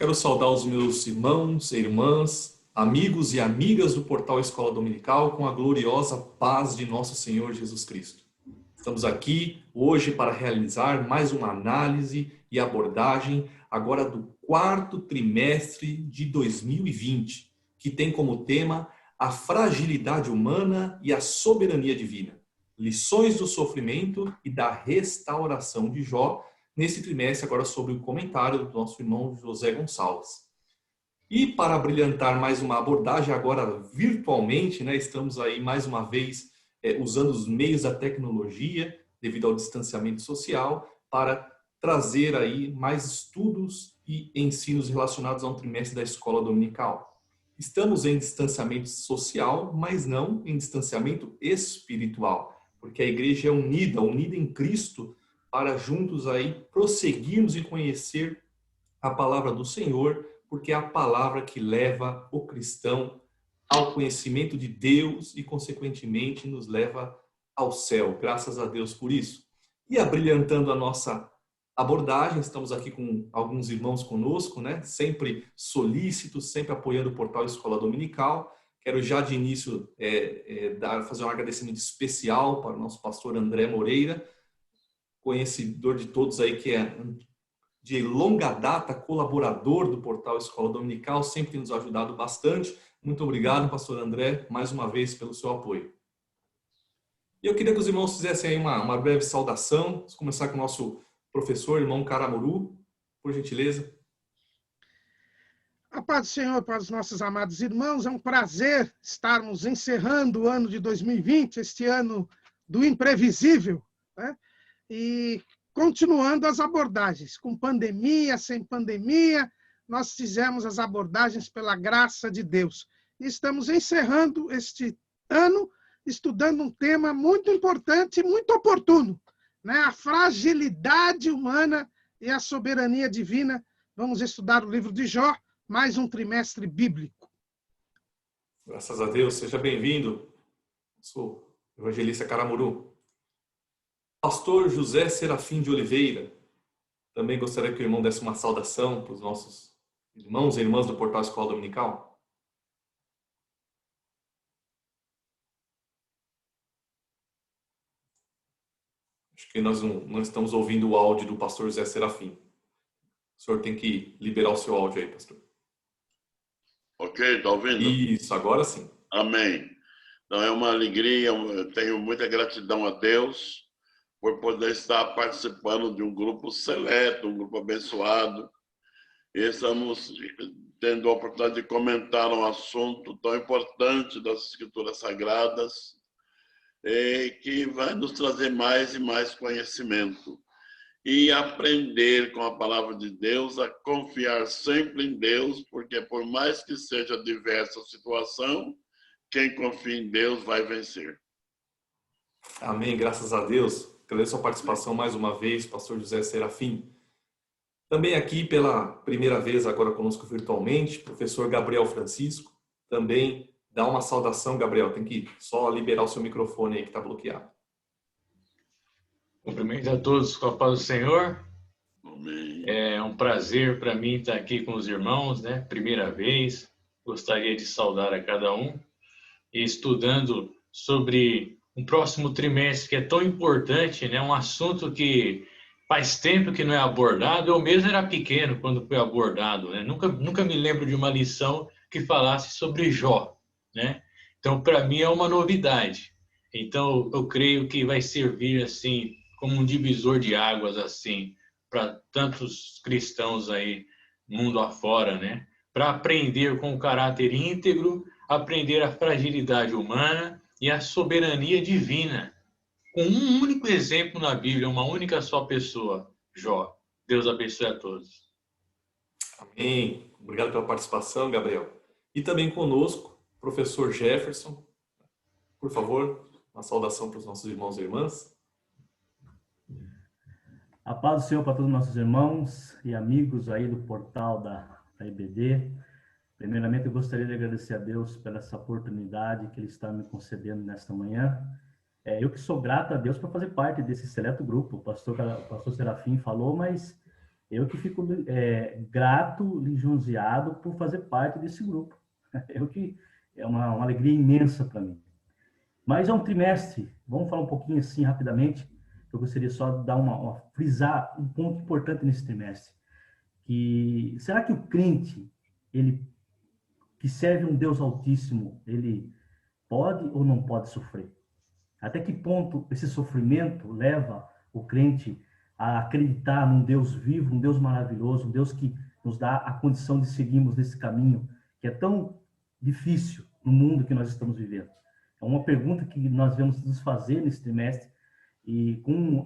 Quero saudar os meus irmãos e irmãs, amigos e amigas do portal Escola Dominical com a gloriosa paz de nosso Senhor Jesus Cristo. Estamos aqui hoje para realizar mais uma análise e abordagem agora do quarto trimestre de 2020, que tem como tema a fragilidade humana e a soberania divina. Lições do sofrimento e da restauração de Jó, nesse trimestre agora sobre o comentário do nosso irmão José Gonçalves. E para brilhantar mais uma abordagem agora virtualmente, né, estamos aí mais uma vez usando os meios da tecnologia devido ao distanciamento social para trazer aí mais estudos e ensinos relacionados a um trimestre da escola dominical. Estamos em distanciamento social, mas não em distanciamento espiritual, porque a igreja é unida em Cristo, para juntos aí prosseguirmos e conhecer a palavra do Senhor, porque é a palavra que leva o cristão ao conhecimento de Deus e, consequentemente, nos leva ao céu. Graças a Deus por isso. E abrilhantando a nossa abordagem, estamos aqui com alguns irmãos conosco, né? Sempre solícitos, sempre apoiando o portal Escola Dominical. Quero já de início fazer um agradecimento especial para o nosso pastor André Moreira, conhecedor de todos aí, que é de longa data colaborador do portal Escola Dominical, sempre tem nos ajudado bastante. Muito obrigado, pastor André, mais uma vez pelo seu apoio. E eu queria que os irmãos fizessem aí uma breve saudação. Vamos começar com o nosso professor, irmão Caramuru, por gentileza. A paz do Senhor para os nossos amados irmãos, é um prazer estarmos encerrando o ano de 2020, este ano do imprevisível, né? E continuando as abordagens, com pandemia, sem pandemia, nós fizemos as abordagens pela graça de Deus. E estamos encerrando este ano estudando um tema muito importante e muito oportuno, né? A fragilidade humana e a soberania divina. Vamos estudar o livro de Jó, mais um trimestre bíblico. Graças a Deus, seja bem-vindo. Sou evangelista Caramuru. Pastor José Serafim de Oliveira. Também gostaria que o irmão desse uma saudação para os nossos irmãos e irmãs do portal Escola Dominical. Acho que nós não estamos ouvindo o áudio do pastor José Serafim. O senhor tem que liberar o seu áudio aí, pastor. Ok, está ouvindo? Isso, agora sim. Amém. Então é uma alegria, eu tenho muita gratidão a Deus por poder estar participando de um grupo seleto, um grupo abençoado. E estamos tendo a oportunidade de comentar um assunto tão importante das Escrituras Sagradas, que vai nos trazer mais e mais conhecimento. E aprender com a palavra de Deus a confiar sempre em Deus, porque por mais que seja diversa a situação, quem confia em Deus vai vencer. Amém, graças a Deus. Agradeço a participação mais uma vez, pastor José Serafim. Também aqui pela primeira vez agora conosco virtualmente, professor Gabriel Francisco. Também dá uma saudação, Gabriel. Tem que só liberar o seu microfone aí que está bloqueado. Cumprimento a todos com a paz do Senhor. Amém. É um prazer para mim estar aqui com os irmãos, né? Primeira vez. Gostaria de saudar a cada um. E estudando sobre um próximo trimestre que é tão importante, né? Um assunto que faz tempo que não é abordado. Eu mesmo era pequeno quando foi abordado, né? Nunca me lembro de uma lição que falasse sobre Jó, né? Então, para mim é uma novidade. Então, eu creio que vai servir assim como um divisor de águas assim para tantos cristãos aí mundo afora, né? Para aprender com o caráter íntegro, aprender a fragilidade humana e a soberania divina. Com um único exemplo na Bíblia, uma única só pessoa, Jó. Deus abençoe a todos. Amém. Obrigado pela participação, Gabriel. E também conosco, professor Jefferson. Por favor, uma saudação para os nossos irmãos e irmãs. A paz do Senhor para todos os nossos irmãos e amigos aí do portal da IBD. Primeiramente, eu gostaria de agradecer a Deus pela essa oportunidade que Ele está me concedendo nesta manhã. Eu que sou grato a Deus por fazer parte desse seleto grupo. O pastor Serafim falou, mas Eu que fico grato, lisonjeado por fazer parte desse grupo. É uma alegria imensa para mim. Mas é um trimestre, vamos falar um pouquinho assim rapidamente, eu gostaria só de dar frisar um ponto importante nesse trimestre. Será que o crente, ele que serve um Deus Altíssimo, ele pode ou não pode sofrer? Até que ponto esse sofrimento leva o crente a acreditar num Deus vivo, um Deus maravilhoso, um Deus que nos dá a condição de seguirmos nesse caminho que é tão difícil no mundo que nós estamos vivendo? É uma pergunta que nós vamos nos fazer nesse trimestre, e com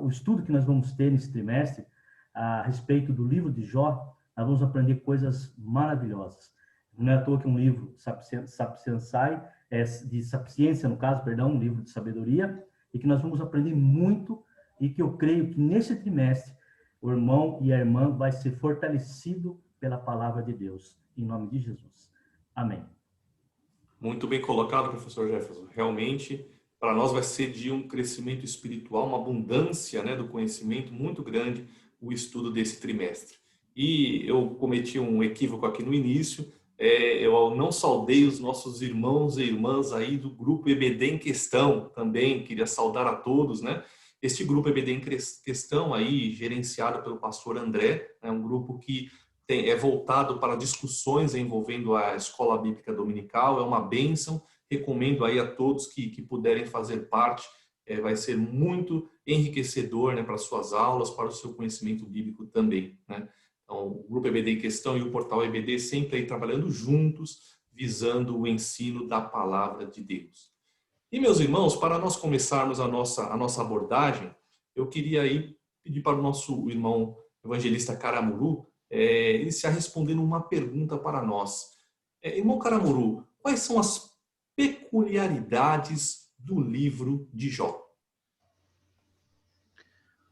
o estudo que nós vamos ter nesse trimestre a respeito do livro de Jó, nós vamos aprender coisas maravilhosas. Não é à toa que um livro de sapiência, no caso, perdão, um livro de sabedoria, e que nós vamos aprender muito, e que eu creio que nesse trimestre o irmão e a irmã vai ser fortalecido pela palavra de Deus, em nome de Jesus. Amém. Muito bem colocado, professor Jefferson. Realmente, para nós vai ser de um crescimento espiritual, uma abundância, né, do conhecimento muito grande, o estudo desse trimestre. E eu cometi um equívoco aqui no início, eu não saudei os nossos irmãos e irmãs aí do grupo EBD em questão também, queria saudar a todos, né? Este grupo EBD em questão aí, gerenciado pelo pastor André, é um grupo que é voltado para discussões envolvendo a escola bíblica dominical, é uma bênção, recomendo aí a todos que puderem fazer parte, vai ser muito enriquecedor, né, para suas aulas, para o seu conhecimento bíblico também, né? Então, o Grupo EBD em questão e o Portal EBD sempre aí trabalhando juntos, visando o ensino da palavra de Deus. E, meus irmãos, para nós começarmos a nossa abordagem, eu queria aí pedir para o nosso irmão evangelista Caramuru, iniciar respondendo uma pergunta para nós. Irmão Caramuru, quais são as peculiaridades do livro de Jó?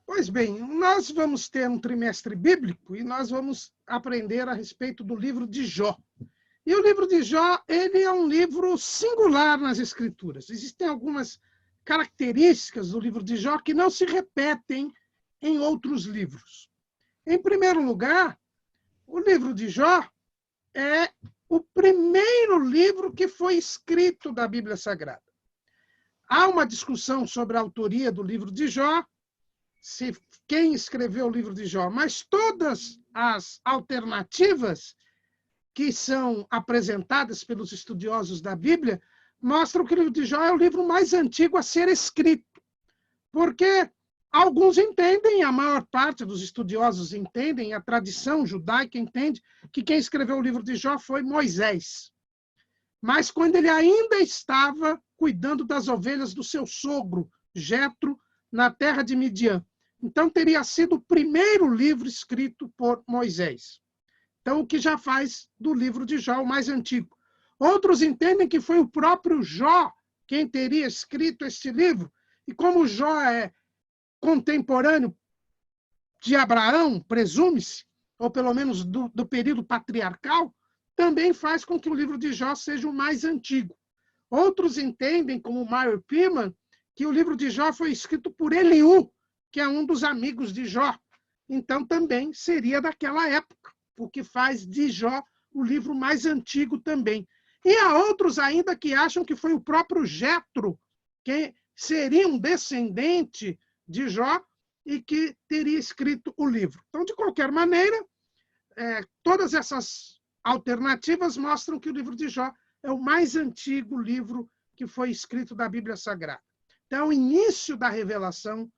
Pois bem, nós vamos ter um trimestre bíblico e nós vamos aprender a respeito do livro de Jó. E o livro de Jó, ele é um livro singular nas Escrituras. Existem algumas características do livro de Jó que não se repetem em outros livros. Em primeiro lugar, o livro de Jó é o primeiro livro que foi escrito da Bíblia Sagrada. Há uma discussão sobre a autoria do livro de Jó, se quem escreveu o livro de Jó, mas todas as alternativas que são apresentadas pelos estudiosos da Bíblia mostram que o livro de Jó é o livro mais antigo a ser escrito. Porque alguns entendem, a maior parte dos estudiosos entendem, a tradição judaica entende, que quem escreveu o livro de Jó foi Moisés. Mas quando ele ainda estava cuidando das ovelhas do seu sogro, Jetro, na terra de Midian. Então, teria sido o primeiro livro escrito por Moisés. Então, o que já faz do livro de Jó o mais antigo. Outros entendem que foi o próprio Jó quem teria escrito este livro. E como Jó é contemporâneo de Abraão, presume-se, ou pelo menos do período patriarcal, também faz com que o livro de Jó seja o mais antigo. Outros entendem, como Meyer Pittman, que o livro de Jó foi escrito por Eliú, que é um dos amigos de Jó. Então, também seria daquela época, o que faz de Jó o livro mais antigo também. E há outros ainda que acham que foi o próprio Jetro, que seria um descendente de Jó e que teria escrito o livro. Então, de qualquer maneira, todas essas alternativas mostram que o livro de Jó é o mais antigo livro que foi escrito da Bíblia Sagrada. Então, o início da revelação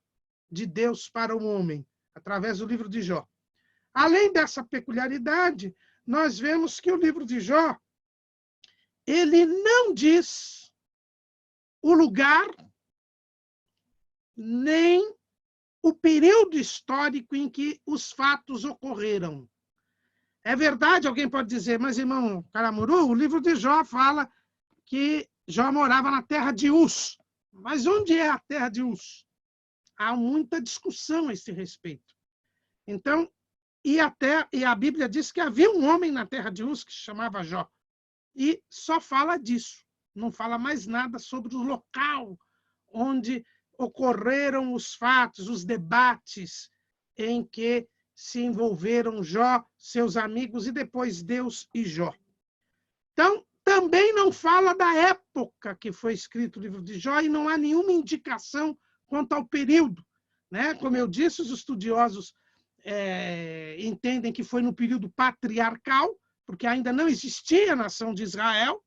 de Deus para o homem, através do livro de Jó. Além dessa peculiaridade, nós vemos que o livro de Jó, ele não diz o lugar, nem o período histórico em que os fatos ocorreram. É verdade, alguém pode dizer, mas, irmão Caramuru, o livro de Jó fala que Jó morava na terra de Uz. Mas onde é a terra de Uz? Há muita discussão a esse respeito. Então, e a Bíblia diz que havia um homem na terra de Uz que se chamava Jó. E só fala disso. Não fala mais nada sobre o local onde ocorreram os fatos, os debates em que se envolveram Jó, seus amigos e depois Deus e Jó. Então, também não fala da época que foi escrito o livro de Jó e não há nenhuma indicação quanto ao período, né? Como eu disse, os estudiosos entendem que foi no período patriarcal, porque ainda não existia a nação de Israel,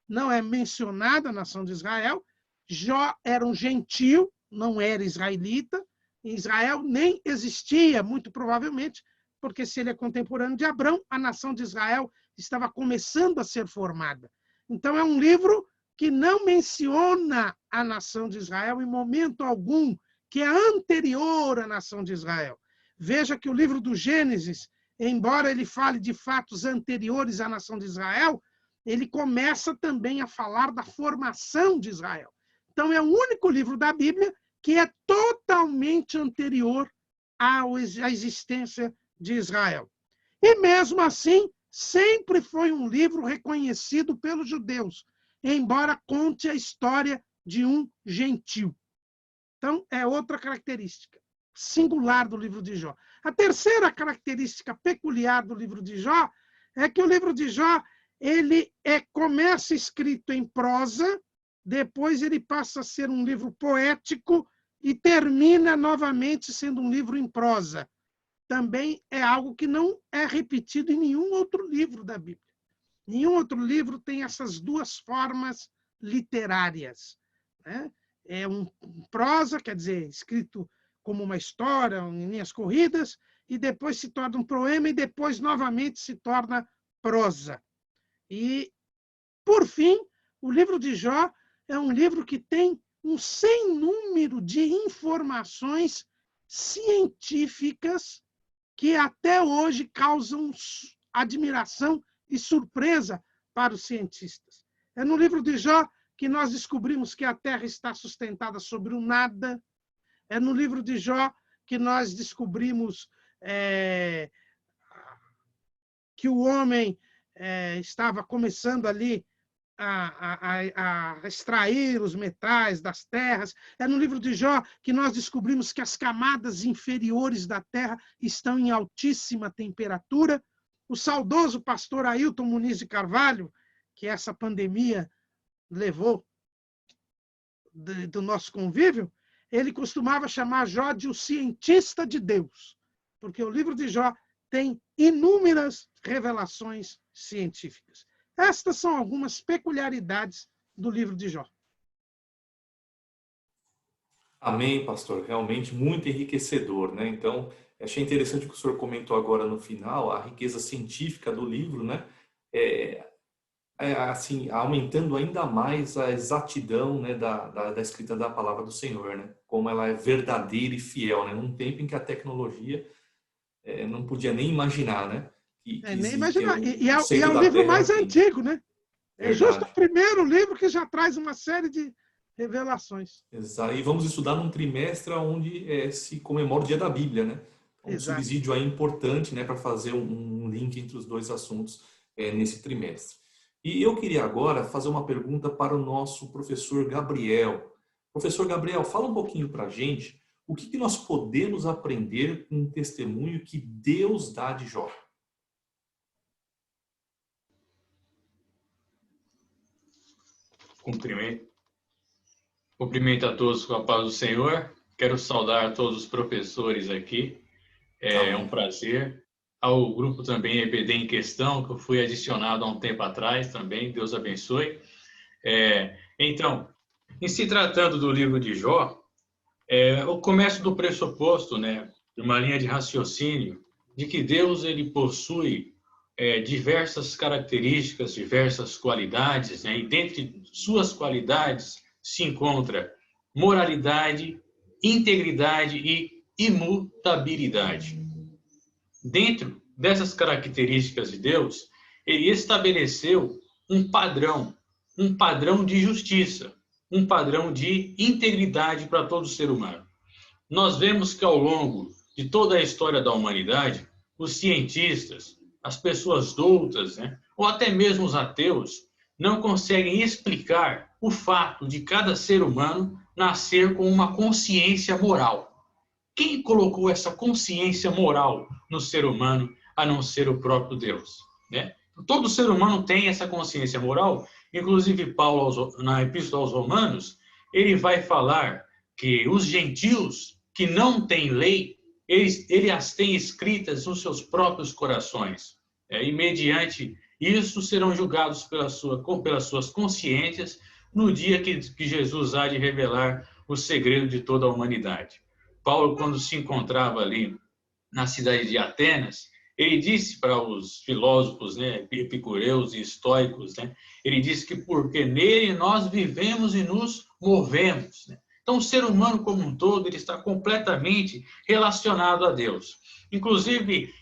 não é mencionada a nação de Israel. Jó era um gentio, não era israelita. Em Israel nem existia, muito provavelmente, porque se ele é contemporâneo de Abrão, a nação de Israel estava começando a ser formada. Então, é um livro que não menciona a nação de Israel em momento algum, que é anterior à nação de Israel. Veja que o livro do Gênesis, embora ele fale de fatos anteriores à nação de Israel, ele começa também a falar da formação de Israel. Então, é o único livro da Bíblia que é totalmente anterior à existência de Israel. E, mesmo assim, sempre foi um livro reconhecido pelos judeus, embora conte a história de um gentio. Então, é outra característica singular do livro de Jó. A terceira característica peculiar do livro de Jó é que o livro de Jó ele começa escrito em prosa, depois ele passa a ser um livro poético e termina novamente sendo um livro em prosa. Também é algo que não é repetido em nenhum outro livro da Bíblia. Nenhum outro livro tem essas duas formas literárias, né? É um prosa, quer dizer, escrito como uma história, em linhas corridas, e depois se torna um poema, e depois novamente se torna prosa. E, por fim, o livro de Jó é um livro que tem um sem número de informações científicas que até hoje causam admiração e surpresa para os cientistas. É no livro de Jó que nós descobrimos que a Terra está sustentada sobre o nada. É no livro de Jó que nós descobrimos que o homem estava começando ali a extrair os metais das terras. É no livro de Jó que nós descobrimos que as camadas inferiores da terra estão em altíssima temperatura. O saudoso pastor Ailton Muniz de Carvalho, que essa pandemia levou do nosso convívio, ele costumava chamar Jó de o cientista de Deus, porque o livro de Jó tem inúmeras revelações científicas. Estas são algumas peculiaridades do livro de Jó. Amém, pastor. Realmente muito enriquecedor, né? Então, achei interessante o que o senhor comentou agora no final, a riqueza científica do livro, né? Assim, aumentando ainda mais a exatidão, né, da escrita da palavra do Senhor, né? Como ela é verdadeira e fiel, né? Num tempo em que a tecnologia não podia nem imaginar, né? Nem imaginar. E é o livro mais antigo, né? É justo o primeiro livro que já traz uma série de revelações. Exato. E vamos estudar num trimestre onde se comemora o Dia da Bíblia, né? Um subsídio aí importante, né, para fazer um link entre os dois assuntos nesse trimestre. E eu queria agora fazer uma pergunta para o nosso professor Gabriel. Professor Gabriel, fala um pouquinho para a gente o que nós podemos aprender com o testemunho que Deus dá de Jó. Cumprimento a todos com a paz do Senhor. Quero saudar todos os professores aqui. É um prazer. Ao grupo também EBD em questão, que eu fui adicionado há um tempo atrás também. Deus abençoe. Então, em se tratando do livro de Jó, eu começo do pressuposto, né, de uma linha de raciocínio, de que Deus ele possui diversas características, diversas qualidades, né, e dentre suas qualidades se encontra moralidade, integridade e imutabilidade. Dentro dessas características de Deus, ele estabeleceu um padrão de justiça, um padrão de integridade para todo ser humano. Nós vemos que ao longo de toda a história da humanidade, os cientistas, as pessoas doutas, né, ou até mesmo os ateus, não conseguem explicar o fato de cada ser humano nascer com uma consciência moral. Quem colocou essa consciência moral no ser humano a não ser o próprio Deus, né? Todo ser humano tem essa consciência moral. Inclusive, Paulo, na Epístola aos Romanos, ele vai falar que os gentios que não têm lei, ele as tem escritas nos seus próprios corações. E mediante isso serão julgados pelas suas consciências no dia que Jesus há de revelar o segredo de toda a humanidade. Paulo, quando se encontrava ali na cidade de Atenas, ele disse para os filósofos, né, epicureus e estoicos, né, ele disse que porque nele nós vivemos e nos movemos, né? Então, o ser humano como um todo, ele está completamente relacionado a Deus. Inclusive,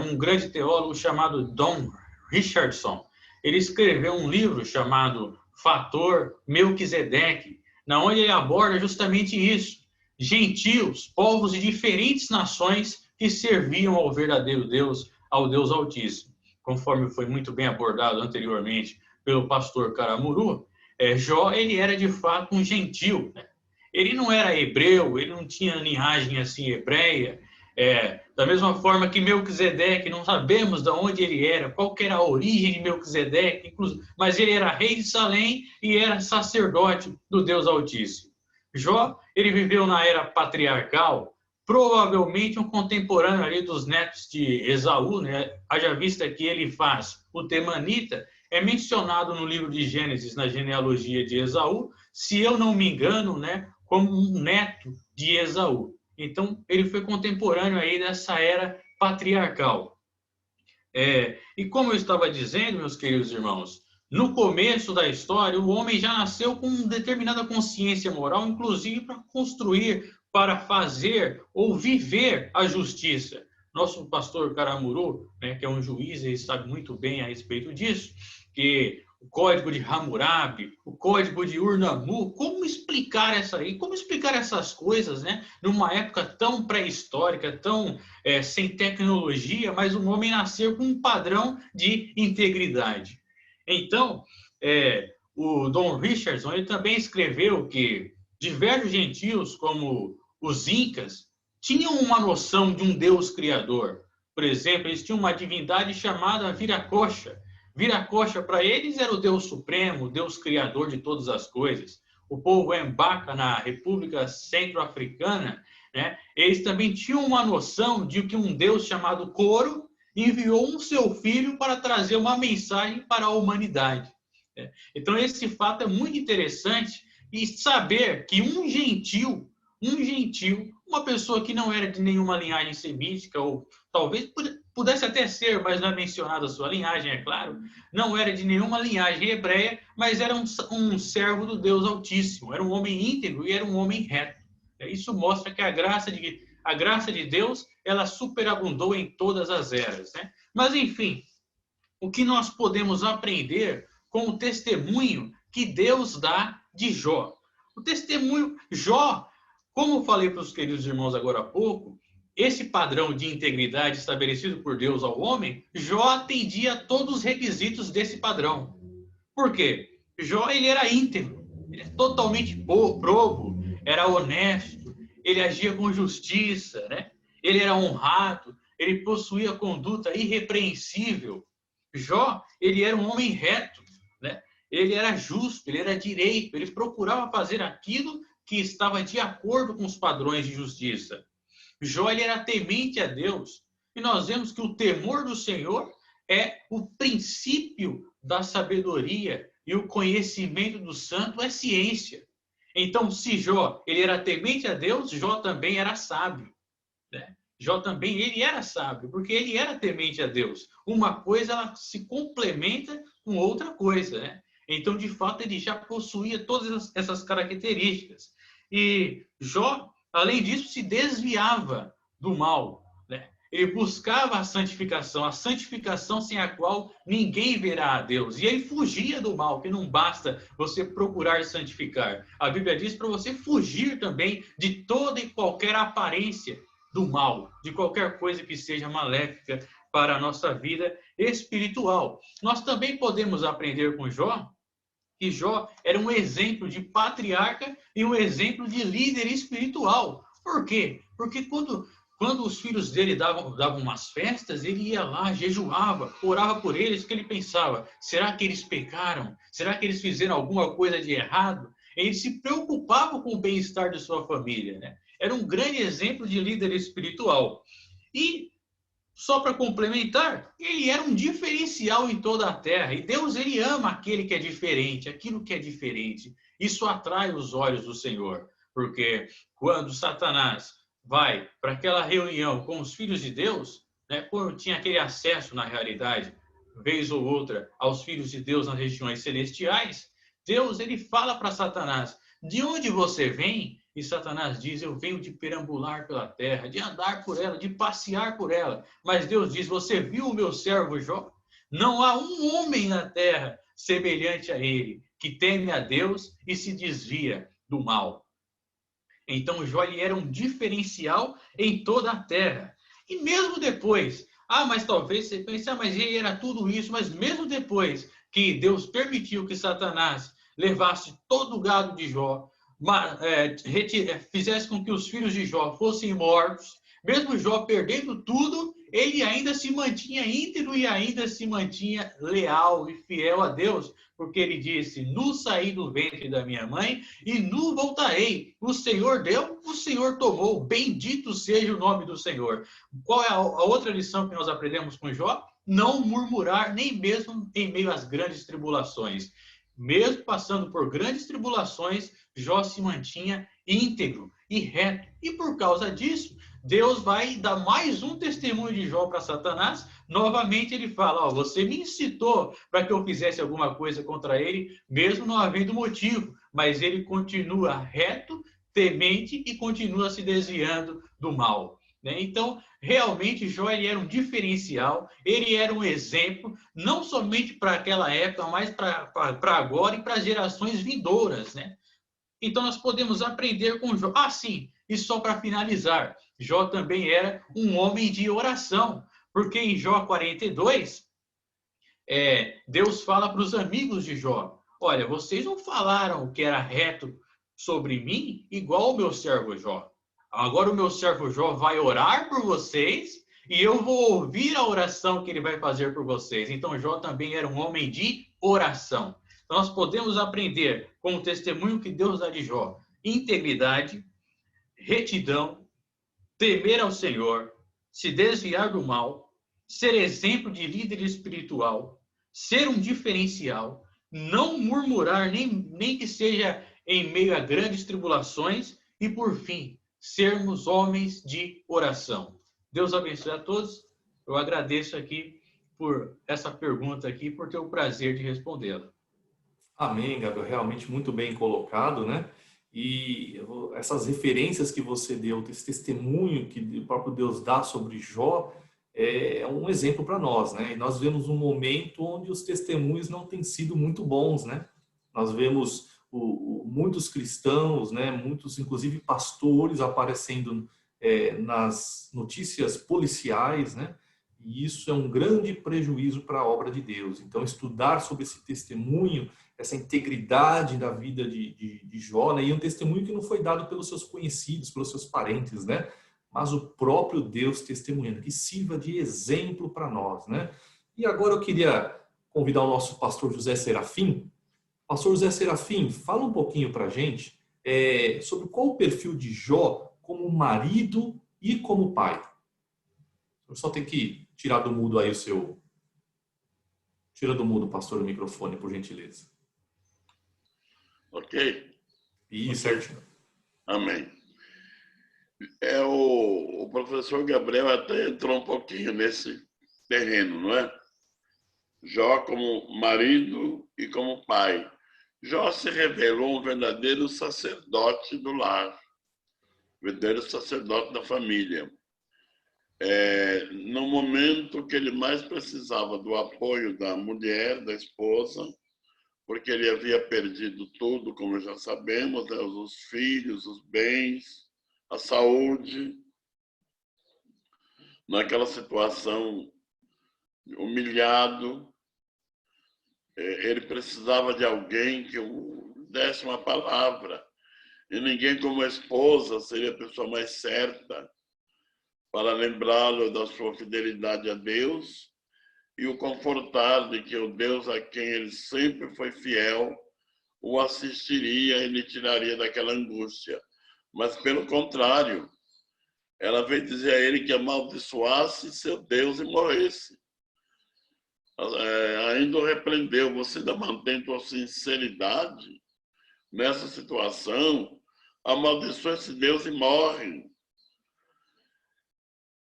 um grande teólogo chamado Don Richardson, ele escreveu um livro chamado Fator Melquisedeque, na onde ele aborda justamente isso. Gentios, povos de diferentes nações que serviam ao verdadeiro Deus, ao Deus Altíssimo. Conforme foi muito bem abordado anteriormente pelo pastor Caramuru, Jó, ele era de fato um gentil, né? Ele não era hebreu, ele não tinha linhagem assim hebreia, da mesma forma que Melquisedeque, não sabemos de onde ele era, qual que era a origem de Melquisedeque, mas ele era rei de Salém e era sacerdote do Deus Altíssimo. Jó, ele viveu na era patriarcal, provavelmente um contemporâneo ali dos netos de Esaú, né? Haja vista que ele faz o temanita, é mencionado no livro de Gênesis, na genealogia de Esaú, se eu não me engano, né, como um neto de Esaú. Então, ele foi contemporâneo aí dessa era patriarcal. E como eu estava dizendo, meus queridos irmãos, no começo da história, o homem já nasceu com determinada consciência moral, inclusive para construir, para fazer ou viver a justiça. Nosso pastor Caramuru, né, que é um juiz, ele sabe muito bem a respeito disso, que o Código de Hammurabi, o Código de Ur-Nammu, como explicar essas coisas, né? Numa época tão pré-histórica, tão sem tecnologia, mas o homem nasceu com um padrão de integridade. Então, o Don Richardson, ele também escreveu que diversos gentios, como os incas, tinham uma noção de um Deus criador. Por exemplo, eles tinham uma divindade chamada Viracocha. Viracocha, para eles, era o Deus Supremo, o Deus Criador de todas as coisas. O povo Mbaka, na República Centro-Africana, né, eles também tinham uma noção de que um Deus chamado Coro enviou um seu filho para trazer uma mensagem para a humanidade. Então, esse fato é muito interessante, e saber que um gentil, uma pessoa que não era de nenhuma linhagem semítica, ou talvez pudesse até ser, mas não é mencionada a sua linhagem, é claro, não era de nenhuma linhagem hebreia, mas era um servo do Deus Altíssimo, era um homem íntegro e era um homem reto. Isso mostra que a graça de Deus, ela superabundou em todas as eras, né? Mas, enfim, o que nós podemos aprender com o testemunho que Deus dá de Jó? O testemunho, Jó, como eu falei para os queridos irmãos agora há pouco, esse padrão de integridade estabelecido por Deus ao homem, Jó atendia a todos os requisitos desse padrão. Por quê? Jó, ele era íntegro, ele é totalmente probo, era honesto, ele agia com justiça, né? Ele era honrado, ele possuía conduta irrepreensível. Jó, ele era um homem reto, né? Ele era justo, ele era direito, ele procurava fazer aquilo que estava de acordo com os padrões de justiça. Jó, ele era temente a Deus. E nós vemos que o temor do Senhor é o princípio da sabedoria, e o conhecimento do santo é ciência. Então, se Jó, ele era temente a Deus, Jó também era sábio, né? Jó também, ele era sábio, porque ele era temente a Deus. Uma coisa, ela se complementa com outra coisa, né? Então, de fato, ele já possuía todas essas características. E Jó, além disso, se desviava do mal, né? Ele buscava a santificação sem a qual ninguém verá a Deus. E ele fugia do mal, que não basta você procurar santificar. A Bíblia diz para você fugir também de toda e qualquer aparência do mal, de qualquer coisa que seja maléfica para a nossa vida espiritual. Nós também podemos aprender com Jó, que Jó era um exemplo de patriarca e um exemplo de líder espiritual. Por quê? Porque quando quando os filhos dele davam umas festas, ele ia lá, jejuava, orava por eles, que ele pensava, será que eles pecaram? Será que eles fizeram alguma coisa de errado? Ele se preocupava com o bem-estar de sua família, né? Era um grande exemplo de líder espiritual. E, só para complementar, ele era um diferencial em toda a terra. E Deus, ele ama aquele que é diferente, aquilo que é diferente. Isso atrai os olhos do Senhor. Porque quando Satanás vai para aquela reunião com os filhos de Deus, né, quando tinha aquele acesso, na realidade, vez ou outra, aos filhos de Deus nas regiões celestiais, Deus, ele fala para Satanás, de onde você vem? E Satanás diz, eu venho de perambular pela terra, de andar por ela, de passear por ela. Mas Deus diz, você viu o meu servo Jó? Não há um homem na terra semelhante a ele, que teme a Deus e se desvia do mal. Então Jó, ele era um diferencial em toda a terra. E mesmo depois, mas talvez você pense, mas ele era tudo isso, mas mesmo depois que Deus permitiu que Satanás levasse todo o gado de Jó, fizesse com que os filhos de Jó fossem mortos, mesmo Jó perdendo tudo, ele ainda se mantinha íntegro e ainda se mantinha leal e fiel a Deus, porque ele disse, nu saí do ventre da minha mãe e nu voltarei. O Senhor deu, o Senhor tomou. Bendito seja o nome do Senhor. Qual é a outra lição que nós aprendemos com Jó? Não murmurar, nem mesmo em meio às grandes tribulações. Mesmo passando por grandes tribulações, Jó se mantinha íntegro e reto. E por causa disso, Deus vai dar mais um testemunho de Jó para Satanás. Novamente ele fala, você me incitou para que eu fizesse alguma coisa contra ele, mesmo não havendo motivo. Mas ele continua reto, temente e continua se desviando do mal. Então, realmente, Jó, ele era um diferencial, ele era um exemplo, não somente para aquela época, mas para agora e para gerações vindouras, né? Então, nós podemos aprender com Jó. Sim, e só para finalizar, Jó também era um homem de oração, porque em Jó 42, Deus fala para os amigos de Jó, olha, vocês não falaram o que era reto sobre mim, igual o meu servo Jó. Agora o meu servo Jó vai orar por vocês e eu vou ouvir a oração que ele vai fazer por vocês. Então, Jó também era um homem de oração. Então, nós podemos aprender com o testemunho que Deus dá de Jó. Integridade, retidão, temer ao Senhor, se desviar do mal, ser exemplo de líder espiritual, ser um diferencial, não murmurar, nem que seja em meio a grandes tribulações e, por fim, sermos homens de oração. Deus abençoe a todos. Eu agradeço aqui por essa pergunta aqui, por ter o prazer de respondê-la. Amém, Gabriel. Realmente muito bem colocado, né? E essas referências que você deu, esse testemunho que o próprio Deus dá sobre Jó, é um exemplo para nós, né? E nós vemos um momento onde os testemunhos não têm sido muito bons, né? Nós vemos muitos cristãos, né? Muitos, inclusive, pastores aparecendo nas notícias policiais, né? E isso é um grande prejuízo para a obra de Deus. Então, estudar sobre esse testemunho, essa integridade da vida de Jó, né? E um testemunho que não foi dado pelos seus conhecidos, pelos seus parentes, né? Mas o próprio Deus testemunhando, que sirva de exemplo para nós, né? E agora eu queria convidar o nosso pastor José Serafim. Pastor José Serafim, fala um pouquinho para a gente sobre qual o perfil de Jó como marido e como pai. Eu só tenho que tirar do mudo aí o seu... Tira do mudo, pastor, o microfone, por gentileza. Ok? Isso, certinho. Amém. O professor Gabriel até entrou um pouquinho nesse terreno, não é? Jó como marido e como pai. Jó se revelou um verdadeiro sacerdote do lar, verdadeiro sacerdote da família. No momento que ele mais precisava do apoio da mulher, da esposa, porque ele havia perdido tudo, como já sabemos, né? Os filhos, os bens, a saúde. Naquela situação, humilhado, ele precisava de alguém que o desse uma palavra. E ninguém como a esposa seria a pessoa mais certa para lembrá-lo da sua fidelidade a Deus e o confortar de que o Deus a quem ele sempre foi fiel o assistiria e lhe tiraria daquela angústia. Mas, pelo contrário, ela veio dizer a ele que amaldiçoasse seu Deus e morresse. Ainda o repreendeu: você ainda mantém tua sinceridade nessa situação? Amaldiçoa esse Deus e morre.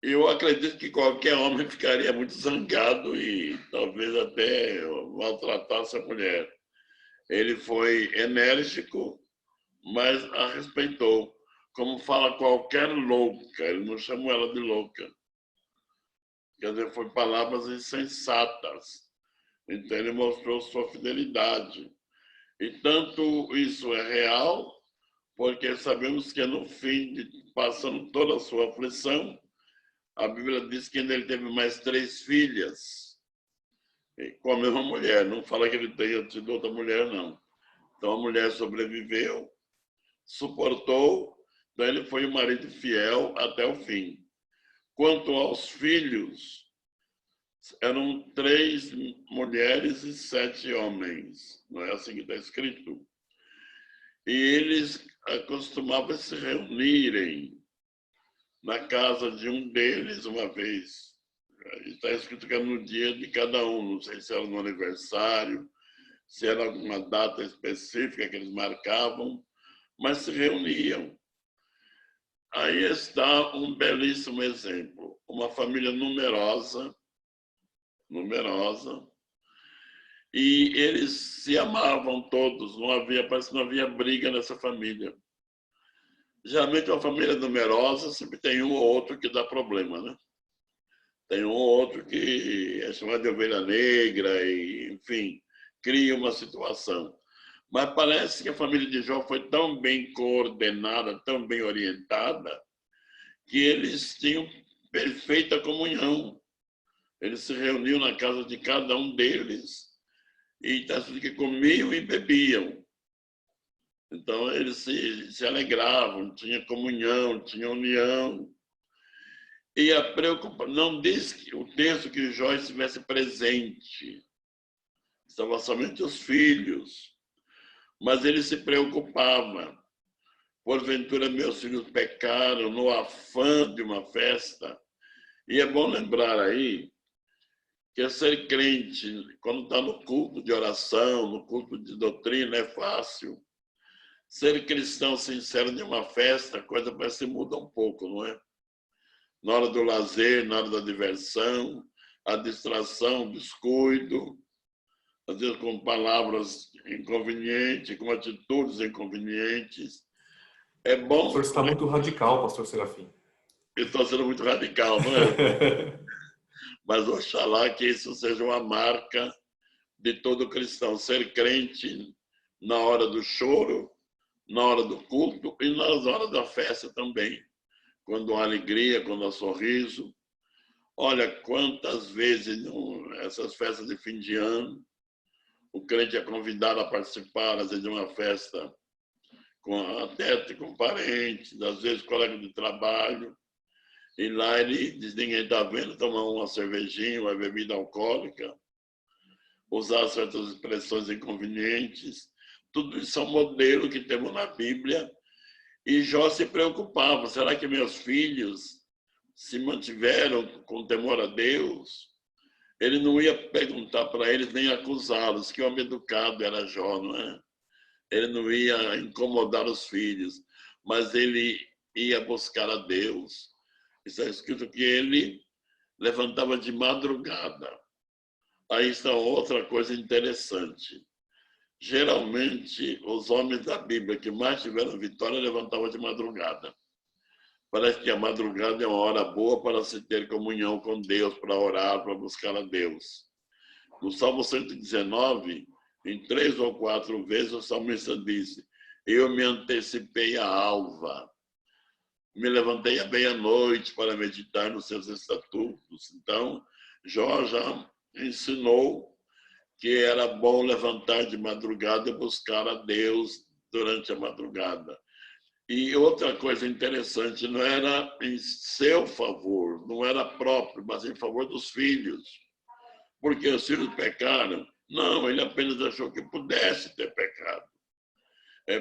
Eu acredito que qualquer homem ficaria muito zangado e talvez até maltratasse a mulher. Ele foi enérgico, mas a respeitou, como fala qualquer louca. Ele não chamou ela de louca. Quer dizer, foi palavras insensatas. Então ele mostrou sua fidelidade. E tanto isso é real, porque sabemos que no fim, passando toda a sua aflição, a Bíblia diz que ele teve mais 3 filhas com a mesma mulher. Não fala que ele tenha tido outra mulher, não. Então a mulher sobreviveu, suportou, então ele foi um marido fiel até o fim. Quanto aos filhos, eram 3 mulheres e 7 homens. Não é assim que está escrito. E eles costumavam se reunirem na casa de um deles uma vez. Está escrito que era no dia de cada um, não sei se era no aniversário, se era alguma data específica que eles marcavam, mas se reuniam. Aí está um belíssimo exemplo. Uma família numerosa, e eles se amavam todos, parece que não havia briga nessa família. Geralmente uma família numerosa sempre tem um ou outro que dá problema, né? Tem um ou outro que é chamado de ovelha negra e, enfim, cria uma situação. Mas parece que a família de Jó foi tão bem coordenada, tão bem orientada, que eles tinham perfeita comunhão. Eles se reuniam na casa de cada um deles e que comiam e bebiam. Então eles se alegravam, tinha comunhão, tinha união. E a preocupação, não diz que o texto que Jó estivesse presente, estavam somente os filhos, mas ele se preocupava. Porventura meus filhos pecaram no afã de uma festa. E é bom lembrar aí que ser crente, quando está no culto de oração, no culto de doutrina, é fácil. Ser cristão sincero de uma festa, a coisa parece que muda um pouco, não é? Na hora do lazer, na hora da diversão, a distração, o descuido, às vezes com palavras inconvenientes, com atitudes inconvenientes. É bom... O senhor está muito radical, pastor Serafim. Eu estou sendo muito radical, não é? Mas oxalá que isso seja uma marca de todo cristão. Ser crente na hora do choro, na hora do culto e nas horas da festa também. Quando há alegria, quando há sorriso. Olha, quantas vezes essas festas de fim de ano, o crente é convidado a participar, às vezes, de uma festa até com parentes, às vezes colegas de trabalho. E lá ele diz, ninguém está vendo, tomar uma cervejinha, uma bebida alcoólica, usar certas expressões inconvenientes. Tudo isso é um modelo que temos na Bíblia. E Jó se preocupava, será que meus filhos se mantiveram com temor a Deus? Ele não ia perguntar para eles nem acusá-los, que homem educado era Jó, não é? Ele não ia incomodar os filhos, mas ele ia buscar a Deus. Está escrito que ele levantava de madrugada. Aí está outra coisa interessante. Geralmente, os homens da Bíblia que mais tiveram vitória levantavam de madrugada. Parece que a madrugada é uma hora boa para se ter comunhão com Deus, para orar, para buscar a Deus. No Salmo 119, em 3 ou 4 vezes, o salmista disse, eu me antecipei à alva, me levantei à meia-noite para meditar nos seus estatutos. Então, Jó já ensinou que era bom levantar de madrugada e buscar a Deus durante a madrugada. E outra coisa interessante, não era em seu favor, não era próprio, mas em favor dos filhos. Porque os filhos pecaram. Não, ele apenas achou que pudesse ter pecado.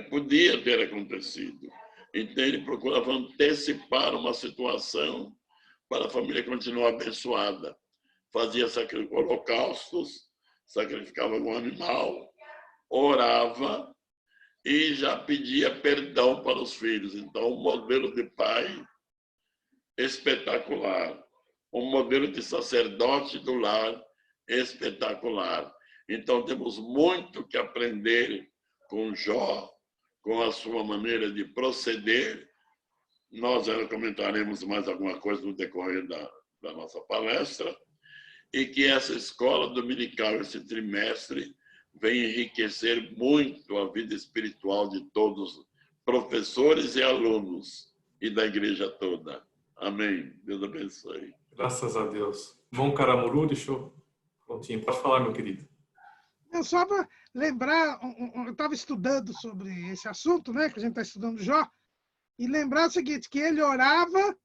Podia ter acontecido. Então, ele procurava antecipar uma situação para a família continuar abençoada. Fazia holocaustos, sacrificava um animal, orava e já pedia perdão para os filhos. Então, um modelo de pai espetacular. Um modelo de sacerdote do lar espetacular. Então, temos muito que aprender com Jó, com a sua maneira de proceder. Nós ainda comentaremos mais alguma coisa no decorrer da nossa palestra. E que essa escola dominical, esse trimestre, vem enriquecer muito a vida espiritual de todos, professores e alunos, e da igreja toda. Amém. Deus abençoe. Graças a Deus. Bom, Caramuru, deixa eu... Prontinho, pode falar, meu querido. Eu só para lembrar, eu estava estudando sobre esse assunto, né, que a gente está estudando Jó, e lembrar o seguinte, que ele orava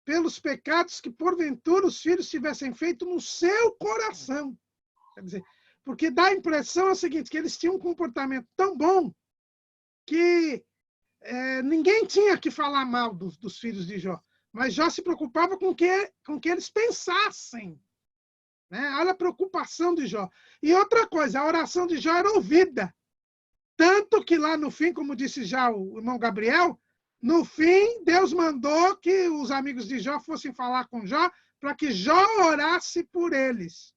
pelos pecados que, porventura, os filhos tivessem feito no seu coração. Quer dizer, porque dá a impressão seguinte, que eles tinham um comportamento tão bom que ninguém tinha que falar mal dos filhos de Jó, mas Jó se preocupava com que eles pensassem. Né? Olha a preocupação de Jó. E outra coisa, a oração de Jó era ouvida. Tanto que lá no fim, como disse já o irmão Gabriel, no fim, Deus mandou que os amigos de Jó fossem falar com Jó para que Jó orasse por eles.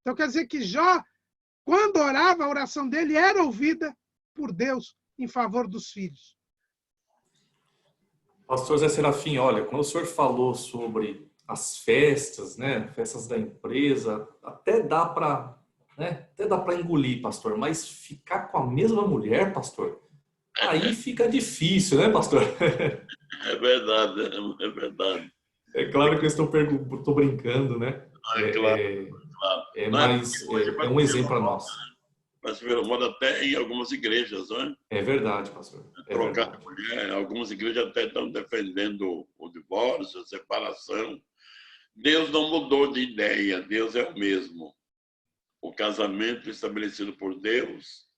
Então, quer dizer que Jó, quando orava, a oração dele era ouvida por Deus em favor dos filhos. Pastor Zé Serafim, olha, quando o senhor falou sobre as festas, né, festas da empresa, até dá para engolir, pastor, mas ficar com a mesma mulher, pastor, aí fica difícil, né, pastor? É verdade, é verdade. É claro que eu estou brincando, né? Claro. Mas é um exemplo para nós. Mas virou moda até em algumas igrejas, não é? É verdade, pastor. Trocar de mulher, algumas igrejas até estão defendendo o divórcio, a separação. Deus não mudou de ideia, Deus é o mesmo. O casamento estabelecido por Deus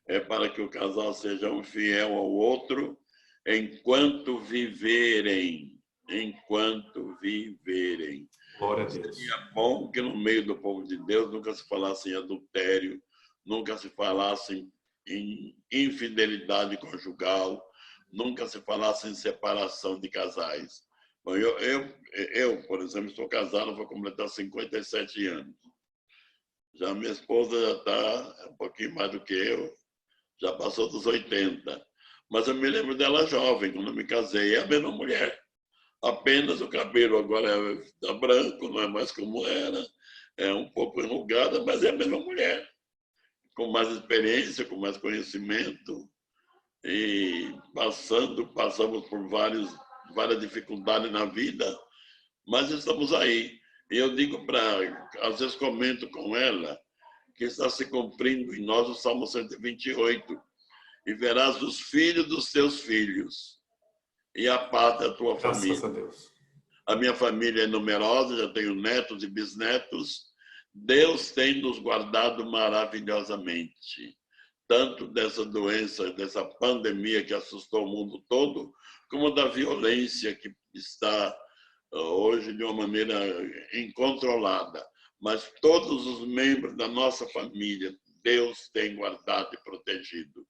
é para que o casal seja um fiel ao outro enquanto viverem. Enquanto viverem. Glória a Deus. Seria bom que no meio do povo de Deus nunca se falasse em adultério, nunca se falasse em infidelidade conjugal, nunca se falasse em separação de casais. Bom, eu, por exemplo, estou casado, vou completar 57 anos. Já minha esposa já está um pouquinho mais do que eu, já passou dos 80. Mas eu me lembro dela jovem, quando eu me casei, é a mesma mulher. Apenas o cabelo agora está branco, não é mais como era, é um pouco enrugada, mas é a mesma mulher. Com mais experiência, com mais conhecimento, e passamos por várias dificuldades na vida, mas estamos aí. E eu digo às vezes comento com ela, que está se cumprindo em nós o Salmo 128, e verás os filhos dos teus filhos, e a paz da tua família. Graças a Deus. A minha família é numerosa, já tenho netos e bisnetos. Deus tem nos guardado maravilhosamente, tanto dessa doença, dessa pandemia que assustou o mundo todo, como da violência que está hoje de uma maneira incontrolada. Mas todos os membros da nossa família, Deus tem guardado e protegido.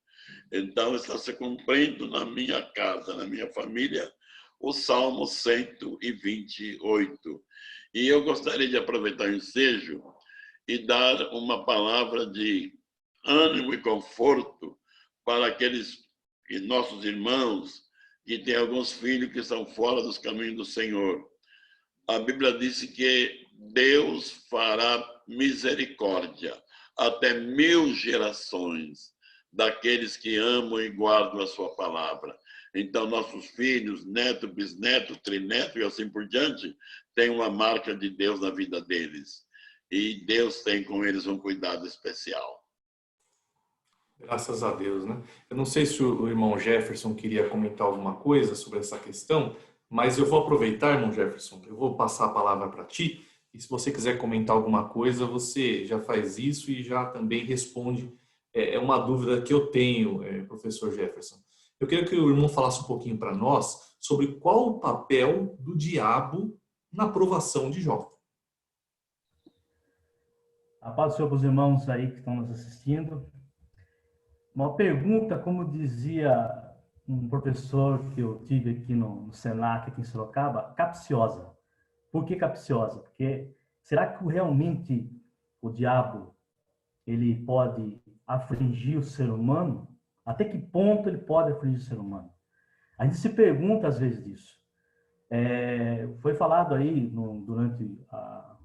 Então, está se cumprindo na minha casa, na minha família, o Salmo 128. E eu gostaria de aproveitar o ensejo e dar uma palavra de ânimo e conforto para aqueles nossos irmãos que têm alguns filhos que estão fora dos caminhos do Senhor. A Bíblia diz que Deus fará misericórdia até 1000 gerações daqueles que amam e guardam a sua palavra. Então, nossos filhos, neto, bisneto, trineto e assim por diante, têm uma marca de Deus na vida deles. E Deus tem com eles um cuidado especial. Graças a Deus, né? Eu não sei se o irmão Jefferson queria comentar alguma coisa sobre essa questão, mas eu vou aproveitar, irmão Jefferson, eu vou passar a palavra para ti, e se você quiser comentar alguma coisa, você já faz isso e já também responde. É uma dúvida que eu tenho, professor Jefferson. Eu queria que o irmão falasse um pouquinho para nós sobre qual o papel do diabo na provação de Jó. A paz do Senhor para os irmãos aí que estão nos assistindo. Uma pergunta, como dizia um professor que eu tive aqui no Senac, aqui em Sorocaba, capciosa. Por que capciosa? Porque será que realmente o diabo ele pode afligir o ser humano? Até que ponto ele pode afligir o ser humano? A gente se pergunta às vezes disso. Foi falado aí durante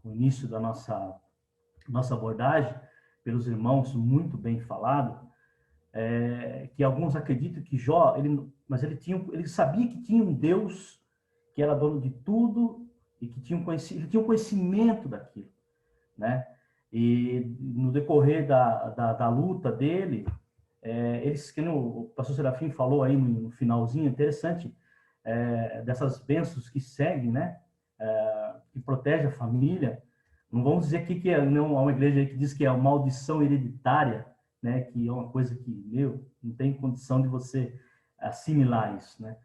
o início da nossa abordagem, pelos irmãos, muito bem falado, que alguns acreditam que Jó, ele sabia que tinha um Deus que era dono de tudo e que ele tinha um conhecimento daquilo, né? E no decorrer da luta dele, que o pastor Serafim falou aí no finalzinho, interessante, dessas bênçãos que seguem, né? Que protege a família. Não vamos dizer aqui que não há uma igreja aí que diz que é uma maldição hereditária, né? Que é uma coisa que, não tem condição de você assimilar isso, né?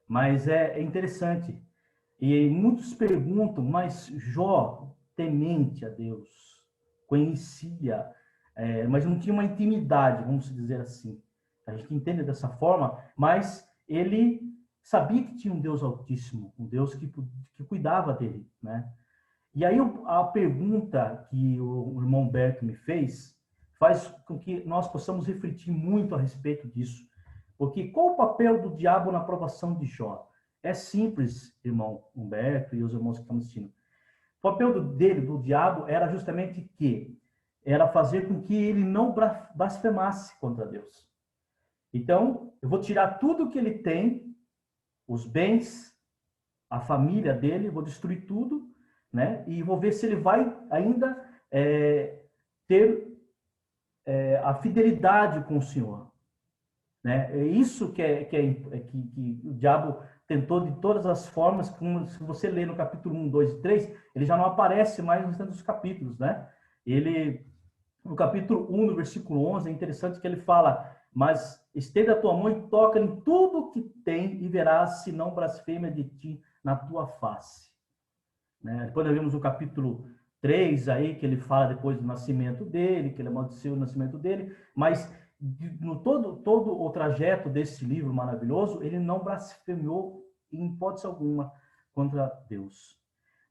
Mas é interessante. E muitos perguntam, mas Jó, temente a Deus, conhecia, mas não tinha uma intimidade, vamos dizer assim. A gente entende dessa forma, mas ele sabia que tinha um Deus Altíssimo, um Deus que cuidava dele, né? E aí a pergunta que o irmão Humberto me fez faz com que nós possamos refletir muito a respeito disso. Porque qual o papel do diabo na aprovação de Jó? É simples, irmão Humberto e os irmãos que estão assistindo. O papel do diabo, era justamente que era fazer com que ele não blasfemasse contra Deus. Então, eu vou tirar tudo que ele tem, os bens, a família dele, vou destruir tudo, né? E vou ver se ele vai ainda ter a fidelidade com o Senhor. Né? É isso que o diabo tentou de todas as formas, como se você ler no capítulo 1, 2 e 3, ele já não aparece mais no restante dos capítulos, né? No capítulo 1, no versículo 11, é interessante que ele fala: mas estenda a tua mão e toca em tudo que tem e verás se não blasfema de ti na tua face. Né? Depois nós vemos no capítulo 3 aí, que ele fala depois do nascimento dele, que ele amaldiçoou o nascimento dele, mas no todo o trajeto desse livro maravilhoso, ele não blasfemou em hipótese alguma contra Deus.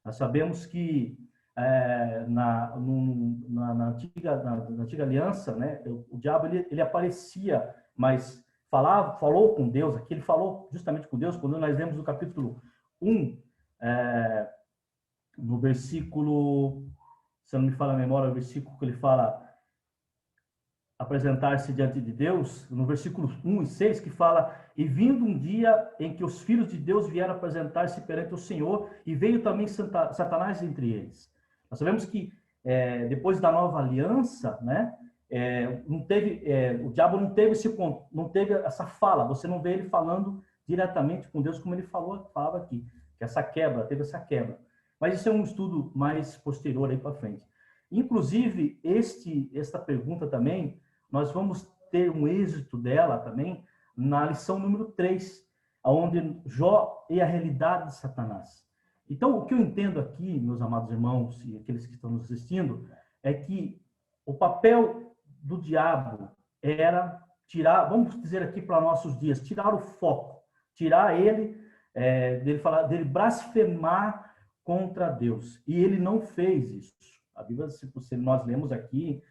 Nós sabemos que na antiga aliança, né, o diabo ele aparecia, mas falou com Deus. Aqui ele falou justamente com Deus, quando nós lemos o capítulo 1, no versículo, se não me falha a memória, o versículo que ele fala apresentar-se diante de Deus, no versículo 1 e 6, que fala: e vindo um dia em que os filhos de Deus vieram apresentar-se perante o Senhor, e veio também Satanás entre eles. Nós sabemos que depois da nova aliança, né, o diabo não teve essa fala, você não vê ele falando diretamente com Deus como ele falava aqui, que teve essa quebra. Mas isso é um estudo mais posterior aí para frente. Inclusive, esta pergunta também, nós vamos ter um êxito dela também na lição número 3, onde Jó é a realidade de Satanás. Então, o que eu entendo aqui, meus amados irmãos e aqueles que estão nos assistindo, é que o papel do diabo era tirar, vamos dizer aqui para nossos dias, tirar o foco, tirar ele, dele blasfemar contra Deus. E ele não fez isso. A Bíblia, se nós lemos aqui,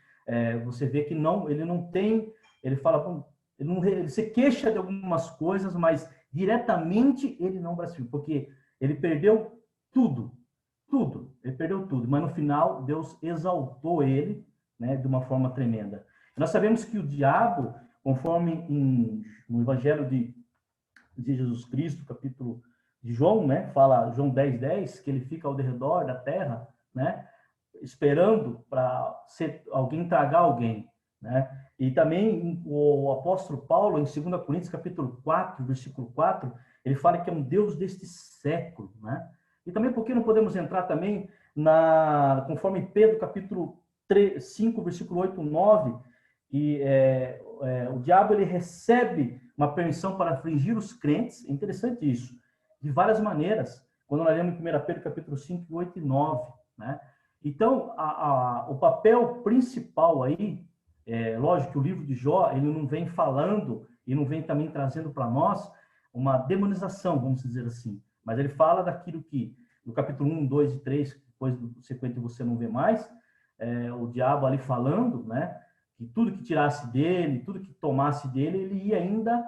você vê que ele não tem, ele fala, ele se queixa de algumas coisas, mas diretamente ele não blasfema, porque ele perdeu tudo, ele perdeu tudo, mas no final Deus exaltou ele, né, de uma forma tremenda. Nós sabemos que o diabo, conforme no Evangelho de Jesus Cristo, capítulo de João, né, fala João 10:10, que ele fica ao redor da terra, né, esperando para alguém tragar alguém. né? E também o apóstolo Paulo, em 2 Coríntios, capítulo 4, versículo 4, ele fala que é um Deus deste século, né? E também porque não podemos entrar também conforme Pedro, capítulo 5, versículo 8, 9, e o diabo ele recebe uma permissão para afligir os crentes, é interessante isso, de várias maneiras, quando nós lemos em 1 Pedro, capítulo 5, 8 e 9, né? Então, o papel principal aí, lógico que o livro de Jó, ele não vem falando e não vem também trazendo para nós uma demonização, vamos dizer assim, mas ele fala daquilo que, no capítulo 1, 2 e 3, depois do sequente você não vê mais, o diabo ali falando, né, que tudo que tirasse dele, tudo que tomasse dele, ele ia ainda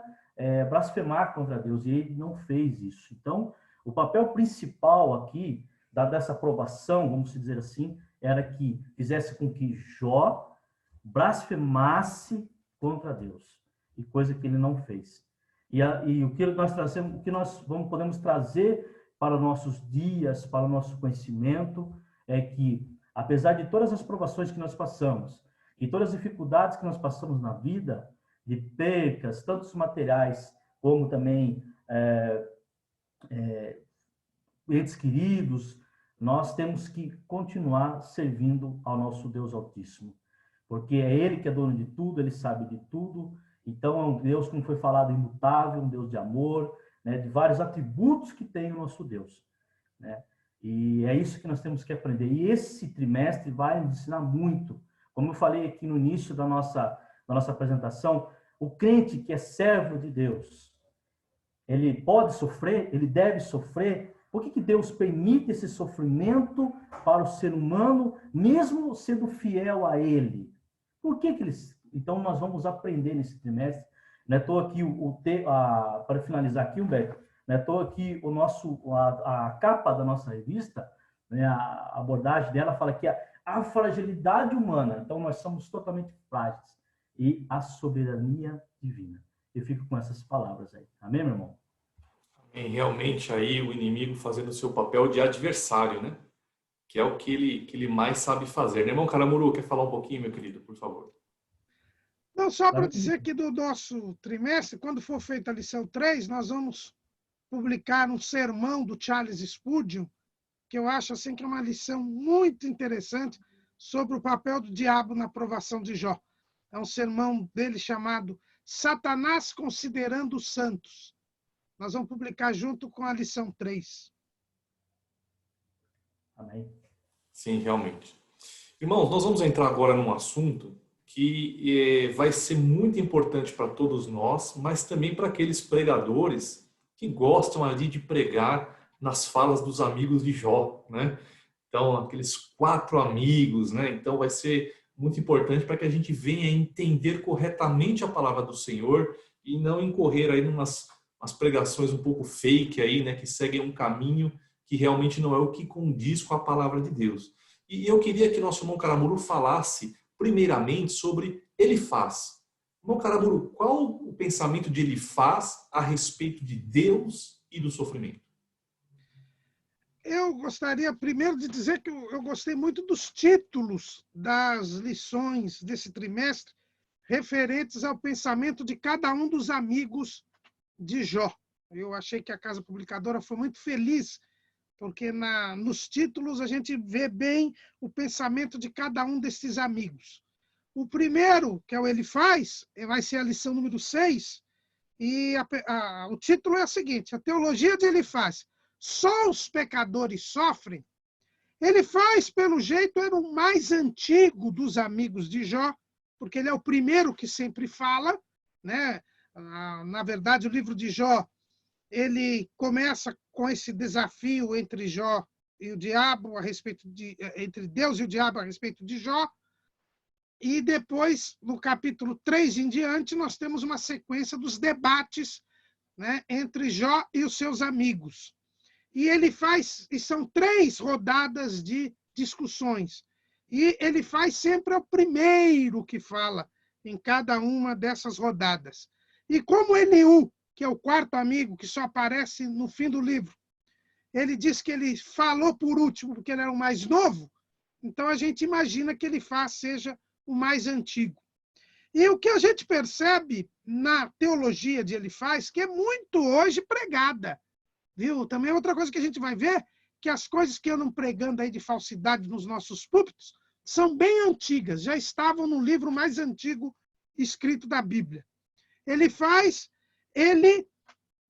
blasfemar contra Deus, e ele não fez isso. Então, o papel principal aqui, dessa aprovação, vamos dizer assim, era que fizesse com que Jó blasfemasse contra Deus, e coisa que ele não fez. E o que nós trazemos, o que nós podemos trazer para os nossos dias, para o nosso conhecimento, é que, apesar de todas as provações que nós passamos, e todas as dificuldades que nós passamos na vida, de percas, tanto materiais, como também entes queridos, nós temos que continuar servindo ao nosso Deus Altíssimo, porque é Ele que é dono de tudo, Ele sabe de tudo. Então, é um Deus, como foi falado, imutável, um Deus de amor, né, de vários atributos que tem o nosso Deus, né? E é isso que nós temos que aprender. E esse trimestre vai nos ensinar muito. Como eu falei aqui no início da nossa apresentação, o crente que é servo de Deus, ele pode sofrer, ele deve sofrer. Por que Deus permite esse sofrimento para o ser humano, mesmo sendo fiel a Ele? Por que eles... Então, nós vamos aprender nesse trimestre. Estou aqui, para finalizar aqui, Humberto, estou aqui a capa da nossa revista, né, a abordagem dela fala que a fragilidade humana, então nós somos totalmente frágeis, e a soberania divina. Eu fico com essas palavras aí. Amém, meu irmão? Amém. Realmente aí o inimigo fazendo o seu papel de adversário, né? Que é o que ele mais sabe fazer. Né, irmão Caramuru, quer falar um pouquinho, meu querido, por favor? Não, só para dizer que do nosso trimestre, quando for feita a lição 3, nós vamos publicar um sermão do Charles Spurgeon, que eu acho assim, que é uma lição muito interessante sobre o papel do diabo na aprovação de Jó. É um sermão dele chamado Satanás Considerando os Santos. Nós vamos publicar junto com a lição 3. Amém. Sim, realmente. Irmãos, nós vamos entrar agora num assunto que vai ser muito importante para todos nós, mas também para aqueles pregadores que gostam ali de pregar nas falas dos amigos de Jó, né? Então, aqueles 4 amigos, né? Então, vai ser muito importante para que a gente venha entender corretamente a palavra do Senhor e não incorrer aí umas pregações um pouco fake aí, né? Que seguem um caminho que realmente não é o que condiz com a palavra de Deus. E eu queria que nosso irmão Caramuru falasse primeiramente sobre Elifaz. Irmão Caramuru, qual o pensamento de Elifaz a respeito de Deus e do sofrimento? Eu gostaria primeiro de dizer que eu gostei muito dos títulos das lições desse trimestre referentes ao pensamento de cada um dos amigos de Jó. Eu achei que a Casa Publicadora foi muito feliz, porque nos títulos a gente vê bem o pensamento de cada um desses amigos. O primeiro, que é o Elifaz, vai ser a lição número 6, e o título é o seguinte: a teologia de Elifaz, só os pecadores sofrem. Elifaz, pelo jeito, era o mais antigo dos amigos de Jó, porque ele é o primeiro que sempre fala, né? Na verdade, o livro de Jó, ele começa com esse desafio entre Jó e o diabo, entre Deus e o diabo a respeito de Jó. E depois, no capítulo 3 em diante, nós temos uma sequência dos debates, né, entre Jó e os seus amigos. E são 3 rodadas de discussões. E Elifaz sempre é o primeiro que fala em cada uma dessas rodadas. E como Eliú, que é o 4º amigo, que só aparece no fim do livro, ele diz que ele falou por último porque ele era o mais novo, então a gente imagina que Elifaz seja o mais antigo. E o que a gente percebe na teologia de Elifaz, que é muito hoje pregada, viu? Também outra coisa que a gente vai ver, que as coisas que andam pregando aí de falsidade nos nossos púlpitos são bem antigas, já estavam no livro mais antigo escrito da Bíblia. Elifaz, ele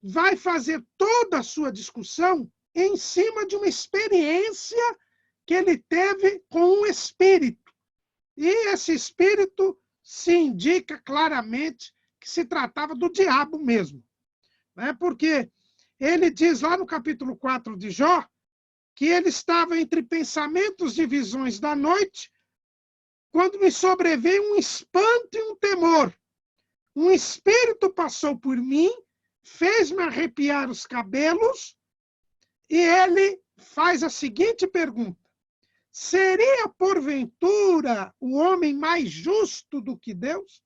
vai fazer toda a sua discussão em cima de uma experiência que ele teve com um espírito. E esse espírito se indica claramente que se tratava do diabo mesmo. Né? Porque ele diz lá no capítulo 4 de Jó que ele estava entre pensamentos e visões da noite, quando me sobreveio um espanto e um temor. Um espírito passou por mim, fez-me arrepiar os cabelos, e ele faz a seguinte pergunta: seria, porventura, o homem mais justo do que Deus?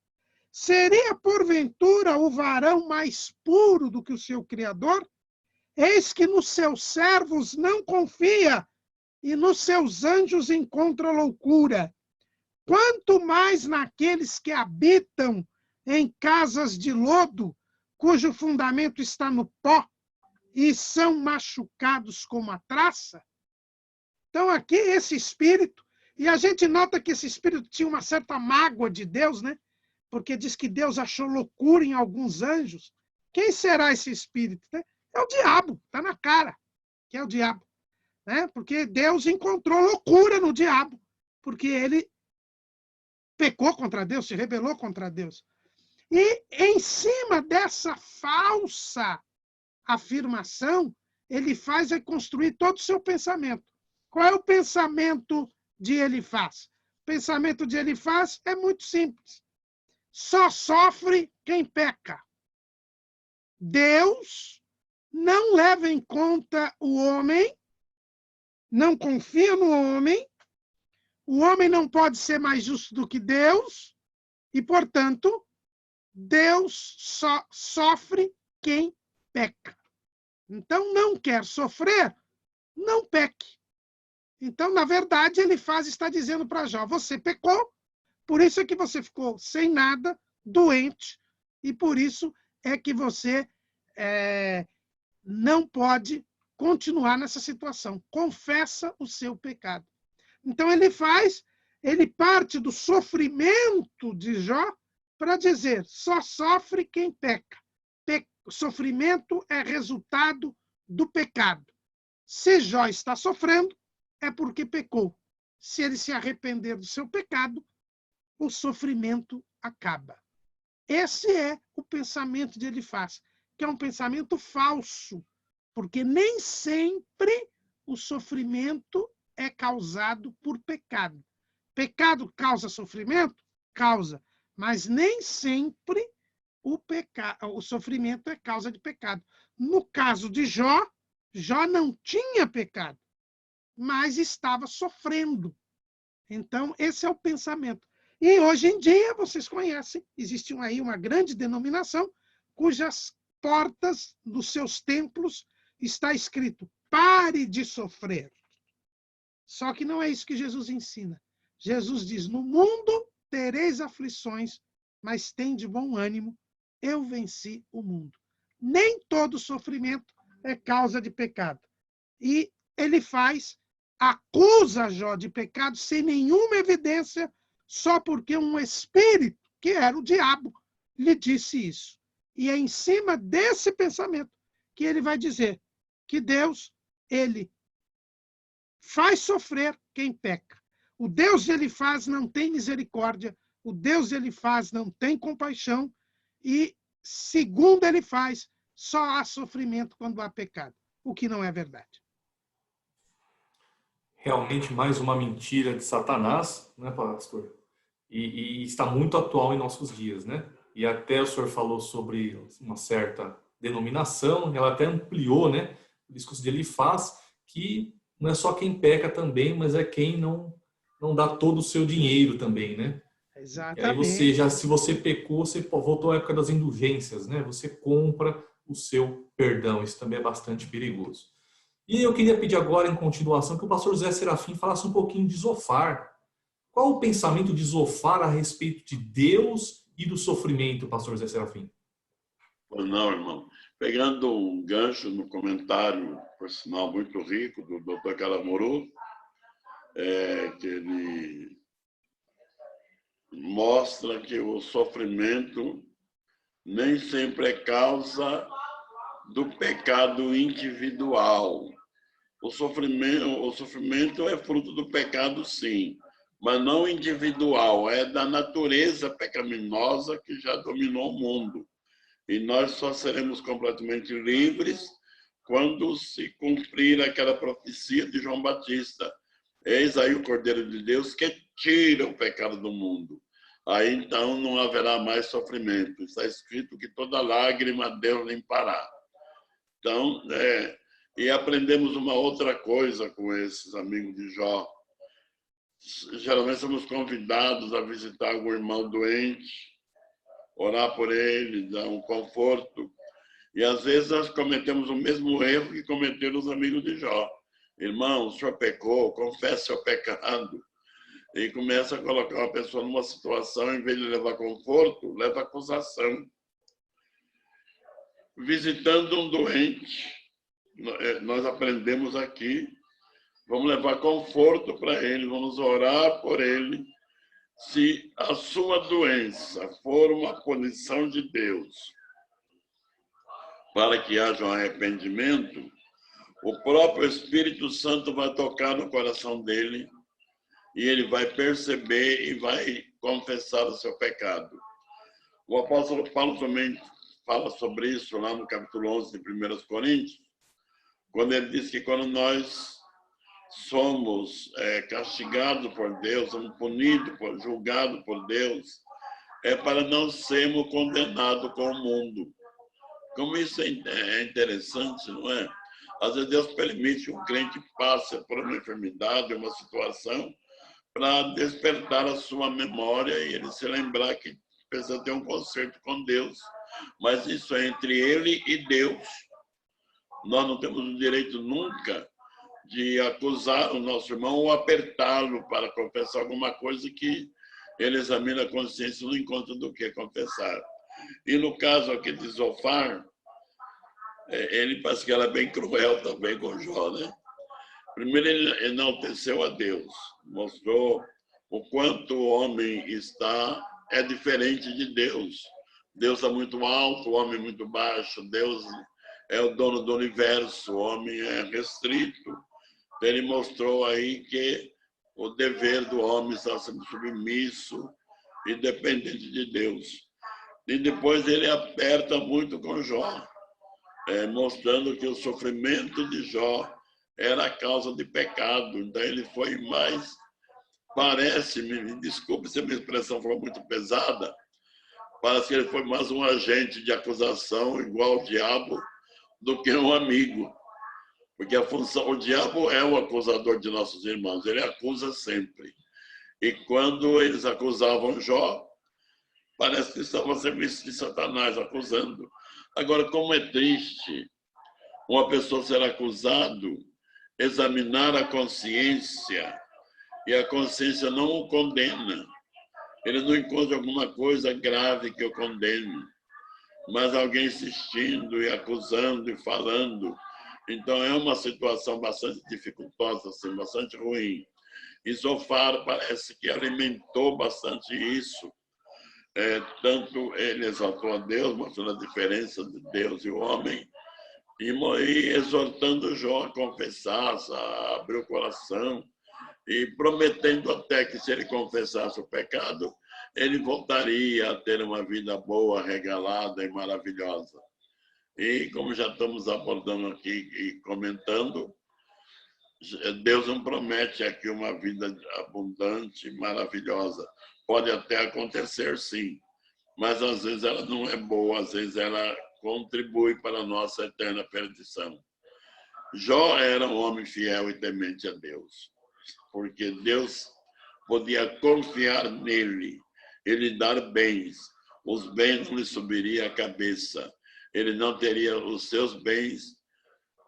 Seria, porventura, o varão mais puro do que o seu Criador? Eis que nos seus servos não confia, e nos seus anjos encontra loucura. Quanto mais naqueles que habitam em casas de lodo, cujo fundamento está no pó, e são machucados como a traça? Então, aqui, esse espírito, e a gente nota que esse espírito tinha uma certa mágoa de Deus, né? Porque diz que Deus achou loucura em alguns anjos. Quem será esse espírito? Né? É o diabo, está na cara, que é o diabo. Né? Porque Deus encontrou loucura no diabo, porque ele pecou contra Deus, se rebelou contra Deus. E em cima dessa falsa afirmação, ele faz é construir todo o seu pensamento. Qual é o pensamento de Elifaz? O pensamento de Elifaz é muito simples. Só sofre quem peca. Deus não leva em conta o homem, não confia no homem, o homem não pode ser mais justo do que Deus, e, portanto, Deus só sofre quem peca. Então, não quer sofrer, não peque. Então, na verdade, Elifaz está dizendo para Jó: você pecou, por isso é que você ficou sem nada, doente, e por isso é que você não pode continuar nessa situação. Confessa o seu pecado. Então, ele parte do sofrimento de Jó para dizer: só sofre quem peca. O sofrimento é resultado do pecado. Se Jó está sofrendo, é porque pecou. Se ele se arrepender do seu pecado, o sofrimento acaba. Esse é o pensamento de Elifaz, que é um pensamento falso, porque nem sempre o sofrimento é causado por pecado. Pecado causa sofrimento? Causa, mas nem sempre o sofrimento é causa de pecado. No caso de Jó, Jó não tinha pecado, mas estava sofrendo. Então, esse é o pensamento. E hoje em dia, vocês conhecem, existe aí uma grande denominação cujas portas dos seus templos está escrito: pare de sofrer. Só que não é isso que Jesus ensina. Jesus diz: no mundo tereis aflições, mas tende bom ânimo, eu venci o mundo. Nem todo sofrimento é causa de pecado. E Elifaz acusa Jó de pecado sem nenhuma evidência, só porque um espírito, que era o diabo, lhe disse isso. E é em cima desse pensamento que ele vai dizer que Deus, ele faz sofrer quem peca. O Deus de Elifaz não tem misericórdia, o Deus de Elifaz não tem compaixão, e, segundo Elifaz, só há sofrimento quando há pecado, o que não é verdade. Realmente mais uma mentira de Satanás, né, pastor? E está muito atual em nossos dias, né? E até o senhor falou sobre uma certa denominação, ela até ampliou, né, o discurso de Elifaz, que não é só quem peca também, mas é quem não dá todo o seu dinheiro também, né? Exatamente. E aí você já, se você pecou, você voltou à época das indulgências, né? Você compra o seu perdão. Isso também é bastante perigoso. E eu queria pedir agora, em continuação, que o pastor José Serafim falasse um pouquinho de Zofar. Qual o pensamento de Zofar a respeito de Deus e do sofrimento, pastor Zé Serafim? Pois não, irmão. Pegando um gancho no comentário, por sinal muito rico, do Dr. Calamuru, que ele mostra que o sofrimento nem sempre é causa do pecado individual. O sofrimento é fruto do pecado, sim, mas não individual, é da natureza pecaminosa que já dominou o mundo. E nós só seremos completamente livres quando se cumprir aquela profecia de João Batista. Eis aí o Cordeiro de Deus que tira o pecado do mundo. Aí então não haverá mais sofrimento. Está escrito que toda lágrima Deus limpará. Então, e aprendemos uma outra coisa com esses amigos de Jó. Geralmente somos convidados a visitar algum irmão doente, orar por ele, dar um conforto. E às vezes nós cometemos o mesmo erro que cometeram os amigos de Jó. Irmão, o senhor pecou, confesse seu pecado. E começa a colocar uma pessoa numa situação, em vez de levar conforto, leva acusação. Visitando um doente, nós aprendemos aqui, vamos levar conforto para ele, vamos orar por ele. Se a sua doença for uma punição de Deus para que haja um arrependimento, o próprio Espírito Santo vai tocar no coração dele e ele vai perceber e vai confessar o seu pecado. O apóstolo Paulo também fala sobre isso lá no capítulo 11 de 1 Coríntios, quando ele diz que quando nós somos castigados por Deus, somos punidos, julgados por Deus, é para não sermos condenados com o mundo. Como isso é interessante, não é? Às vezes Deus permite que um crente passe por uma enfermidade, uma situação, para despertar a sua memória e ele se lembrar que precisa ter um conserto com Deus. Mas isso é entre ele e Deus. Nós não temos o direito nunca de acusar o nosso irmão ou apertá-lo para confessar alguma coisa que ele examina a consciência e não encontra do que confessar. E no caso aqui de Zofar, ele parece que ela é bem cruel também com Jó, né? Primeiro ele enalteceu a Deus, mostrou o quanto o homem é diferente de Deus. Deus é muito alto, o homem é muito baixo, Deus é o dono do universo, o homem é restrito. Ele mostrou aí que o dever do homem está sendo submisso e dependente de Deus. E depois ele aperta muito com Jó, mostrando que o sofrimento de Jó era a causa de pecado. Então ele foi mais, parece-me, desculpe se a minha expressão foi muito pesada, parece que ele foi mais um agente de acusação igual ao diabo do que um amigo. Porque o diabo é o acusador de nossos irmãos, ele acusa sempre. E quando eles acusavam Jó, parece que estava a serviço de Satanás, acusando. Agora, como é triste uma pessoa ser acusado, examinar a consciência, e a consciência não o condena. Ele não encontra alguma coisa grave que o condene, mas alguém insistindo e acusando e falando. Então, é uma situação bastante dificultosa, assim, bastante ruim. E Zofar parece que alimentou bastante isso. Tanto ele exaltou a Deus, mostrando a diferença de Deus e o homem, e exortando Jó a confessar, a abrir o coração, e prometendo até que se ele confessasse o pecado, ele voltaria a ter uma vida boa, regalada e maravilhosa. E como já estamos abordando aqui e comentando, Deus não promete aqui uma vida abundante, maravilhosa. Pode até acontecer, sim, mas às vezes ela não é boa, às vezes ela contribui para a nossa eterna perdição. Jó era um homem fiel e temente a Deus, porque Deus podia confiar nele, ele dar bens. Os bens não lhe subiriam à cabeça. Ele não teria os seus bens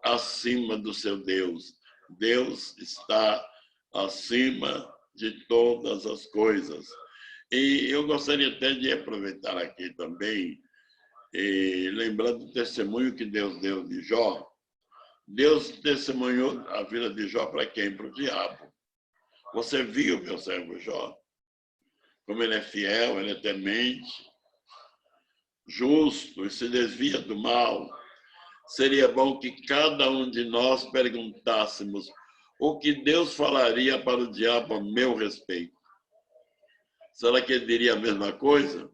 acima do seu Deus. Deus está acima de todas as coisas. E eu gostaria até de aproveitar aqui também, lembrando do testemunho que Deus deu de Jó. Deus testemunhou a vida de Jó para quem? Para o diabo. Você viu, meu servo Jó, como ele é fiel, ele é temente, justo e se desvia do mal. Seria bom que cada um de nós perguntássemos o que Deus falaria para o diabo a meu respeito. Será que ele diria a mesma coisa?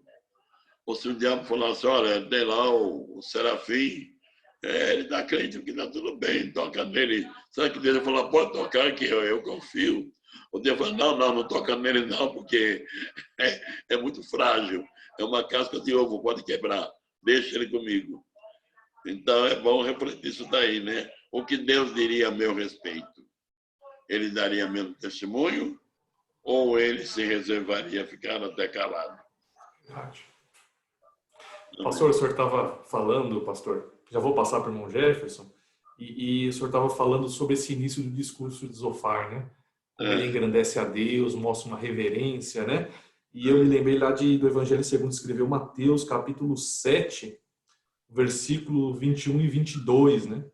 Ou se o diabo falasse, olha, tem lá o Serafim, ele está crente que está tudo bem, toca nele. Será que Deus ia falar, pode tocar que eu confio? Ou Deus fala, não toca nele não, porque é muito frágil. É uma casca de ovo, pode quebrar. Deixa ele comigo. Então é bom refletir isso daí, né? O que Deus diria a meu respeito? Ele daria mesmo testemunho? Ou ele se reservaria a ficar até calado? Pastor, o senhor estava falando, pastor, já vou passar para o irmão Jefferson, e o senhor estava falando sobre esse início do discurso de Zofar, né? Como ele engrandece a Deus, mostra uma reverência, né? E eu me lembrei lá do Evangelho segundo escreveu Mateus, capítulo 7, versículo 21 e 22, né?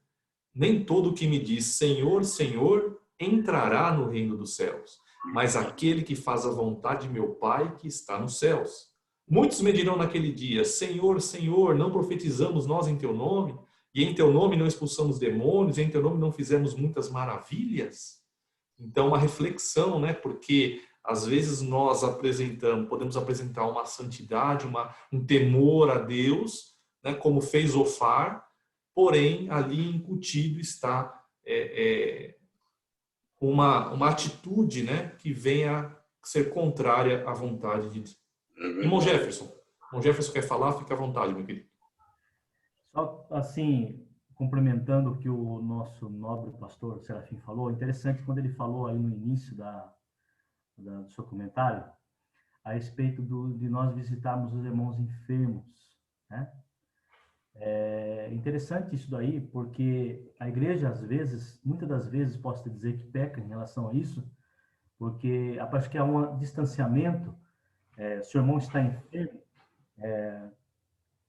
Nem todo que me diz Senhor, Senhor, entrará no reino dos céus, mas aquele que faz a vontade de meu Pai que está nos céus. Muitos me dirão naquele dia, Senhor, Senhor, não profetizamos nós em teu nome? E em teu nome não expulsamos demônios? E em teu nome não fizemos muitas maravilhas? Então, uma reflexão, né? Porque às vezes nós podemos apresentar uma santidade, um temor a Deus, né? Como fez Zofar, porém ali incutido está uma atitude, né? Que venha ser contrária à vontade de Deus. Irmão Jefferson quer falar? Fica à vontade, meu querido. Só assim, complementando o que o nosso nobre pastor Serafim falou, interessante quando ele falou aí no início do seu comentário, a respeito de nós visitarmos os irmãos enfermos, né? É interessante isso daí, porque a igreja, às vezes, muitas das vezes, posso te dizer que peca em relação a isso, porque acho que há um distanciamento. Se o irmão está enfermo,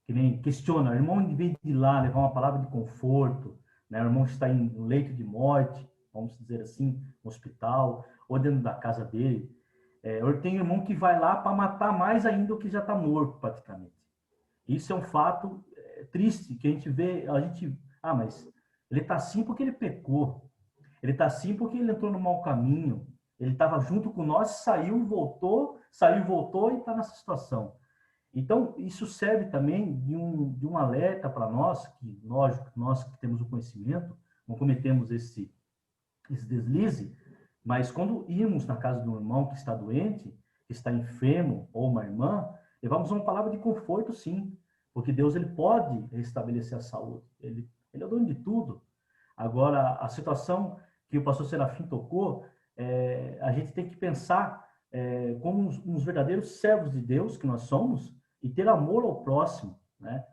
que nem questiona, o irmão, em vez de ir lá levar uma palavra de conforto, né, o irmão está em um leito de morte, vamos dizer assim, no hospital, ou dentro da casa dele, tem irmão que vai lá para matar mais ainda o que já está morto, praticamente. Isso é um fato triste, que a gente vê, mas ele está assim porque ele pecou, ele está assim porque ele entrou no mau caminho, ele estava junto com nós, saiu, voltou e está nessa situação. Então, isso serve também de um alerta para nós, que lógico, nós que temos o conhecimento, não cometemos esse deslize, mas quando irmos na casa de um irmão que está doente, que está enfermo, ou uma irmã, levamos uma palavra de conforto, sim, porque Deus ele pode restabelecer a saúde, ele é o dono de tudo. Agora, a situação que o pastor Serafim tocou, a gente tem que pensar como uns verdadeiros servos de Deus que nós somos e ter amor ao próximo, né?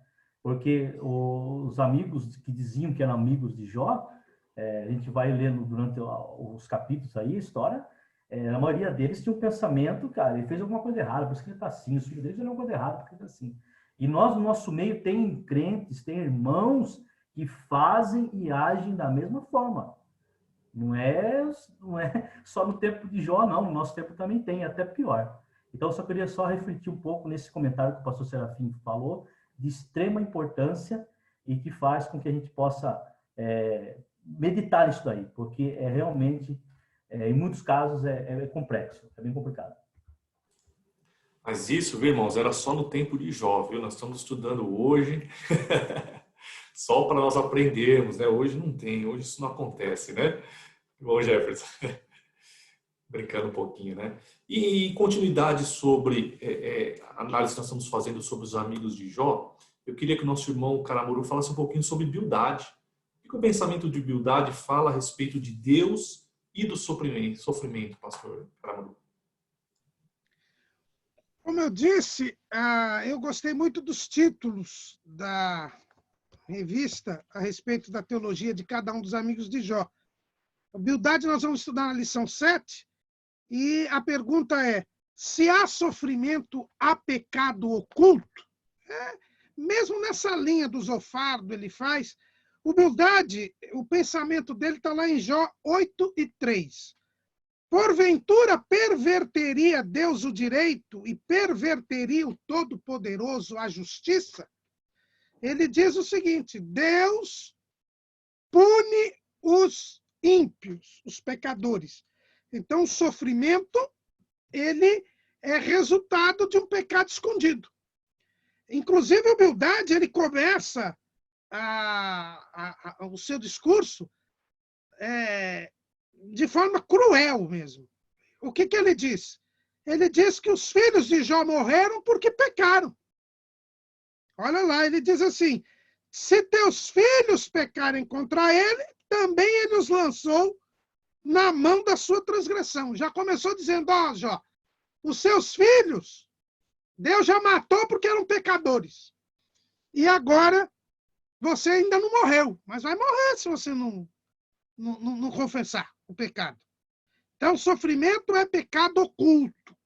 Porque os amigos que diziam que eram amigos de Jó, a gente vai lendo durante os capítulos aí, a história, a maioria deles tinha um pensamento, cara, ele fez alguma coisa errada, por isso que ele está assim, os filhos dele fizeram alguma coisa errada, porque ele está assim. E nós, no nosso meio, tem crentes, tem irmãos que fazem e agem da mesma forma. Não é só no tempo de Jó, não. No nosso tempo também tem, até pior. Então, eu só queria refletir um pouco nesse comentário que o pastor Serafim falou, de extrema importância e que faz com que a gente possa meditar isso daí, porque realmente, em muitos casos, é complexo, é bem complicado. Mas isso, viu, irmãos, era só no tempo de Jó, viu? Nós estamos estudando hoje, só para nós aprendermos, né? Hoje não tem, hoje isso não acontece, né? Bom, Jefferson, brincando um pouquinho, né? E continuidade sobre a análise que nós estamos fazendo sobre os amigos de Jó, eu queria que o nosso irmão Caramuru falasse um pouquinho sobre Bildade. O que o pensamento de Bildade fala a respeito de Deus e do sofrimento, pastor Caramuru? Como eu disse, eu gostei muito dos títulos da revista a respeito da teologia de cada um dos amigos de Jó. A Bildade nós vamos estudar na lição 7, e a pergunta é: se há sofrimento, há pecado oculto. Mesmo nessa linha do Zofardo, ele faz. Humildade, o pensamento dele está lá em Jó 8:3. Porventura perverteria Deus o direito e perverteria o Todo-Poderoso a justiça? Ele diz o seguinte: Deus pune os ímpios, os pecadores. Então, o sofrimento, ele é resultado de um pecado escondido. Inclusive, a humildade, ele começa o seu discurso de forma cruel mesmo. O que ele diz? Ele diz que os filhos de Jó morreram porque pecaram. Olha lá, ele diz assim: se teus filhos pecarem contra ele, também ele os lançou na mão da sua transgressão. Já começou dizendo: ó, Jó, os seus filhos, Deus já matou porque eram pecadores. E agora você ainda não morreu, mas vai morrer se você não confessar o pecado. Então, sofrimento é pecado oculto.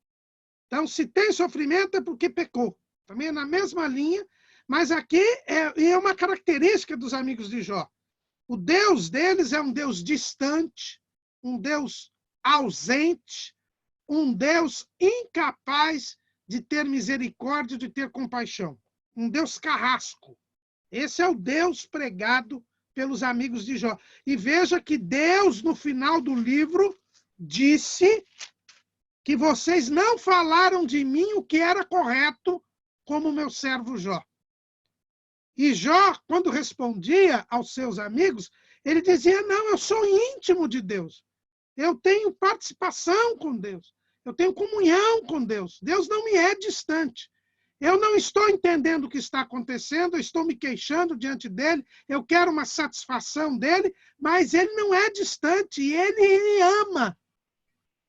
Então, se tem sofrimento é porque pecou. Também é na mesma linha, mas aqui é uma característica dos amigos de Jó. O Deus deles é um Deus distante, um Deus ausente, um Deus incapaz de ter misericórdia, de ter compaixão. Um Deus carrasco. Esse é o Deus pregado pelos amigos de Jó. E veja que Deus, no final do livro, disse que vocês não falaram de mim o que era correto, como meu servo Jó. E Jó, quando respondia aos seus amigos, ele dizia: não, eu sou íntimo de Deus. Eu tenho participação com Deus. Eu tenho comunhão com Deus. Deus não me é distante. Eu não estou entendendo o que está acontecendo, eu estou me queixando diante dele, eu quero uma satisfação dele, mas ele não é distante, e ele ama.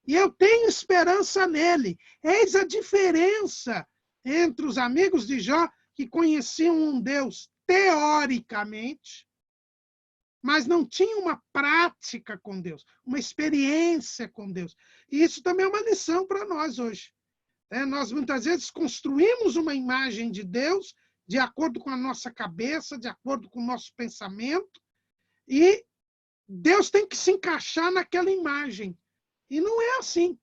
E eu tenho esperança nele. Eis a diferença entre os amigos de Jó, que conheciam um Deus teoricamente, mas não tinham uma prática com Deus, uma experiência com Deus. E isso também é uma lição para nós hoje. Nós muitas vezes construímos uma imagem de Deus de acordo com a nossa cabeça, de acordo com o nosso pensamento, e Deus tem que se encaixar naquela imagem. E não é assim.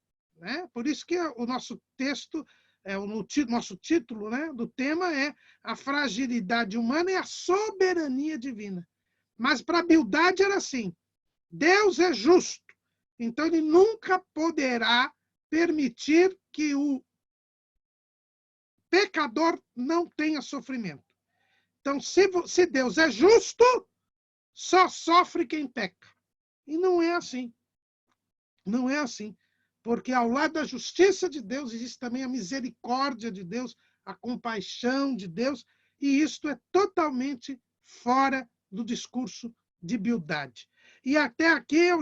Por isso que o nosso texto, nosso título, do tema é A Fragilidade Humana e a Soberania Divina. Mas para a Bildade era assim: Deus é justo, então ele nunca poderá permitir que o pecador não tenha sofrimento. Então, se Deus é justo, só sofre quem peca. E não é assim. Não é assim. Porque ao lado da justiça de Deus, existe também a misericórdia de Deus, a compaixão de Deus, e isto é totalmente fora do discurso de Bildade. E até aqui eu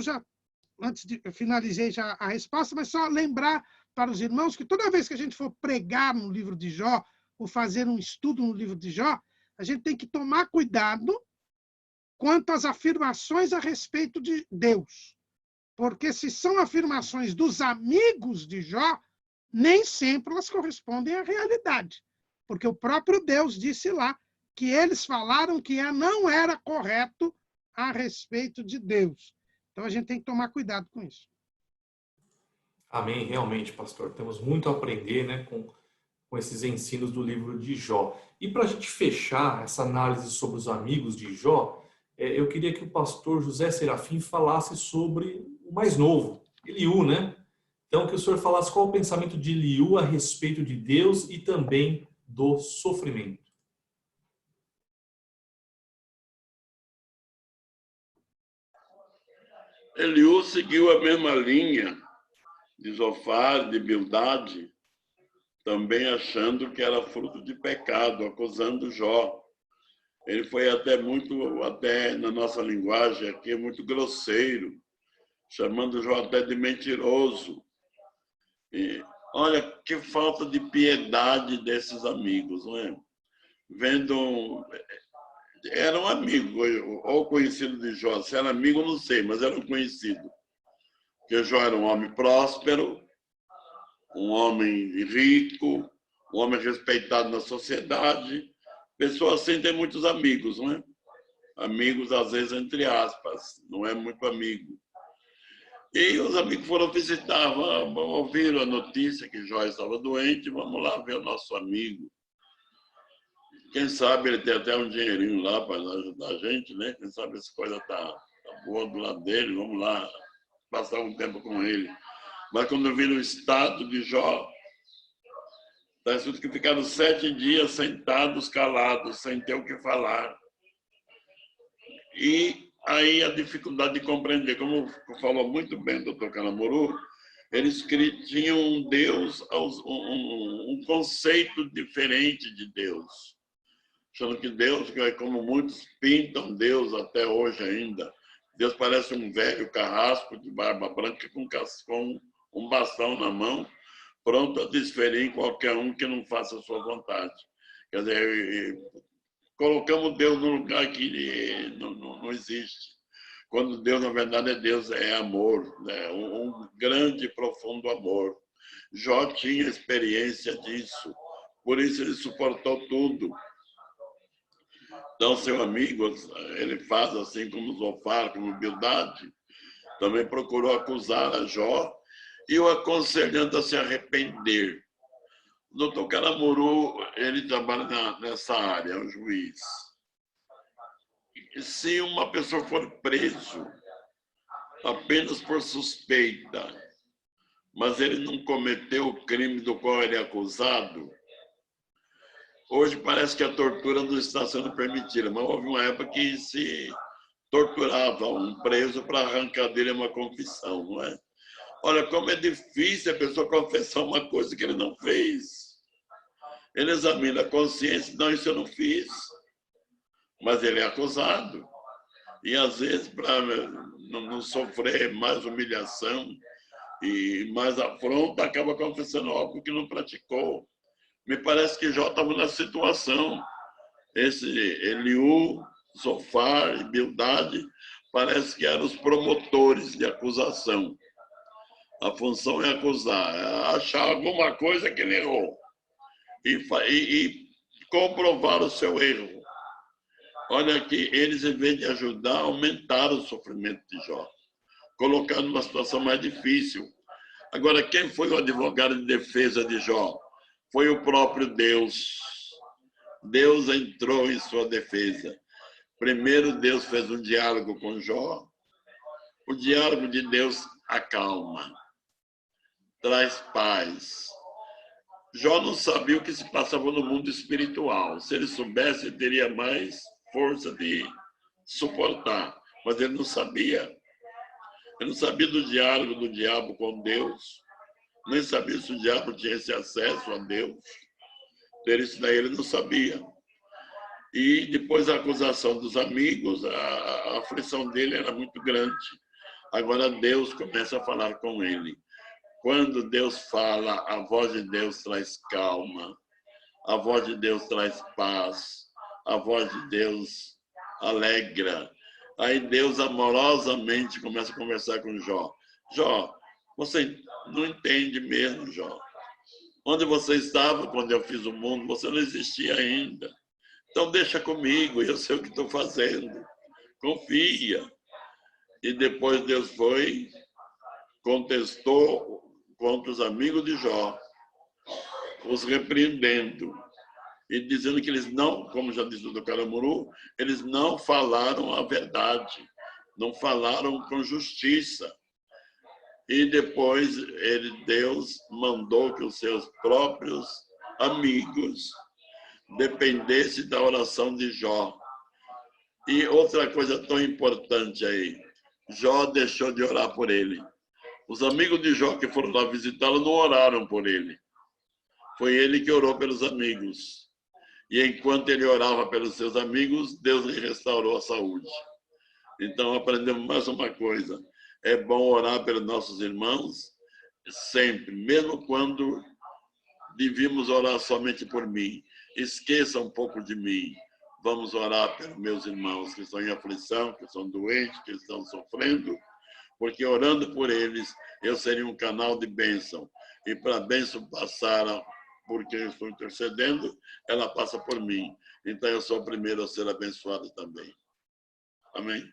finalizei já a resposta, mas só lembrar para os irmãos que toda vez que a gente for pregar no livro de Jó, ou fazer um estudo no livro de Jó, a gente tem que tomar cuidado quanto às afirmações a respeito de Deus. Porque se são afirmações dos amigos de Jó, nem sempre elas correspondem à realidade. Porque o próprio Deus disse lá que eles falaram que não era correto a respeito de Deus. Então a gente tem que tomar cuidado com isso. Amém, realmente, pastor. Temos muito a aprender, com esses ensinos do livro de Jó. E para a gente fechar essa análise sobre os amigos de Jó, eu queria que o pastor José Serafim falasse sobre o mais novo, Eliú, Então, que o senhor falasse qual o pensamento de Eliú a respeito de Deus e também do sofrimento. Eliú seguiu a mesma linha de Zofar, de Bildade, também achando que era fruto de pecado, acusando Jó. Ele foi até na nossa linguagem aqui, muito grosseiro, chamando Jó até de mentiroso. E olha que falta de piedade desses amigos, não é? Era um amigo, ou conhecido de Jó. Se era amigo, não sei, mas era um conhecido. Porque Jó era um homem próspero, um homem rico, um homem respeitado na sociedade. Pessoa assim tem muitos amigos, não é? Amigos, às vezes, entre aspas, não é muito amigo. E os amigos foram visitar, ouviram a notícia que Jó estava doente, vamos lá ver o nosso amigo. Quem sabe ele tem até um dinheirinho lá para ajudar a gente, né? Quem sabe essa coisa tá boa do lado dele, vamos lá passar um tempo com ele. Mas quando eu vi no estado de Jó, está escrito que ficaram 7 dias sentados, calados, sem ter o que falar. E aí a dificuldade de compreender, como falou muito bem o doutor Calamuru, eles tinham um Deus, um conceito diferente de Deus. Achando que Deus, como muitos pintam Deus até hoje ainda, Deus parece um velho carrasco de barba branca com um bastão na mão, pronto a desferir em qualquer um que não faça a sua vontade. Quer dizer, colocamos Deus num lugar que não existe. Quando Deus, na verdade, é amor, né? Um grande e profundo amor. Jó tinha experiência disso, por isso ele suportou tudo. Então, seu amigo, ele faz assim como Zofar, como Bildade, também procurou acusar a Jó e o aconselhando a se arrepender. O doutor Calamuru, ele trabalha nessa área, é um juiz. E se uma pessoa for preso apenas por suspeita, mas ele não cometeu o crime do qual ele é acusado, hoje parece que a tortura não está sendo permitida, mas houve uma época que se torturava um preso para arrancar dele uma confissão, não é? Olha, como é difícil a pessoa confessar uma coisa que ele não fez. Ele examina a consciência, não, isso eu não fiz. Mas ele é acusado. E, às vezes, para não sofrer mais humilhação e mais afronta, acaba confessando algo que não praticou. Me parece que Jó estava na situação. Esse Eliú, Zofar e Bildade parece que eram os promotores de acusação. A função é acusar, é achar alguma coisa que ele errou e comprovar o seu erro. Olha que eles, em vez de ajudar, aumentaram o sofrimento de Jó, colocando numa situação mais difícil. Agora, quem foi o advogado de defesa de Jó? Foi o próprio Deus. Deus entrou em sua defesa. Primeiro, Deus fez um diálogo com Jó. O diálogo de Deus acalma, traz paz. Jó não sabia o que se passava no mundo espiritual. Se ele soubesse, ele teria mais força de suportar. Mas ele não sabia. Ele não sabia do diálogo do diabo com Deus. Nem sabia se o diabo tinha esse acesso a Deus. Por isso daí ele não sabia. E depois a acusação dos amigos, a aflição dele era muito grande. Agora Deus começa a falar com ele. Quando Deus fala, a voz de Deus traz calma, a voz de Deus traz paz, a voz de Deus alegra. Aí Deus amorosamente começa a conversar com Jó. Jó, você não entende mesmo, Jó. Onde você estava quando eu fiz o mundo, você não existia ainda. Então deixa comigo, eu sei o que estou fazendo. Confia. E depois Deus foi, contestou contra os amigos de Jó, os repreendendo e dizendo que eles não, como já disse o doutor Calamuru, eles não falaram a verdade, não falaram com justiça. E depois Deus mandou que os seus próprios amigos dependessem da oração de Jó. E outra coisa tão importante aí, Jó deixou de orar por ele. Os amigos de Jó que foram lá visitá-lo não oraram por ele. Foi ele que orou pelos amigos. E enquanto ele orava pelos seus amigos, Deus lhe restaurou a saúde. Então aprendemos mais uma coisa. É bom orar pelos nossos irmãos sempre, mesmo quando devíamos orar somente por mim. Esqueça um pouco de mim. Vamos orar pelos meus irmãos que estão em aflição, que estão doentes, que estão sofrendo, porque orando por eles, eu seria um canal de bênção. e para a bênção passar por quem eu estou intercedendo, ela passa por mim. Então, eu sou o primeiro a ser abençoado também. Amém?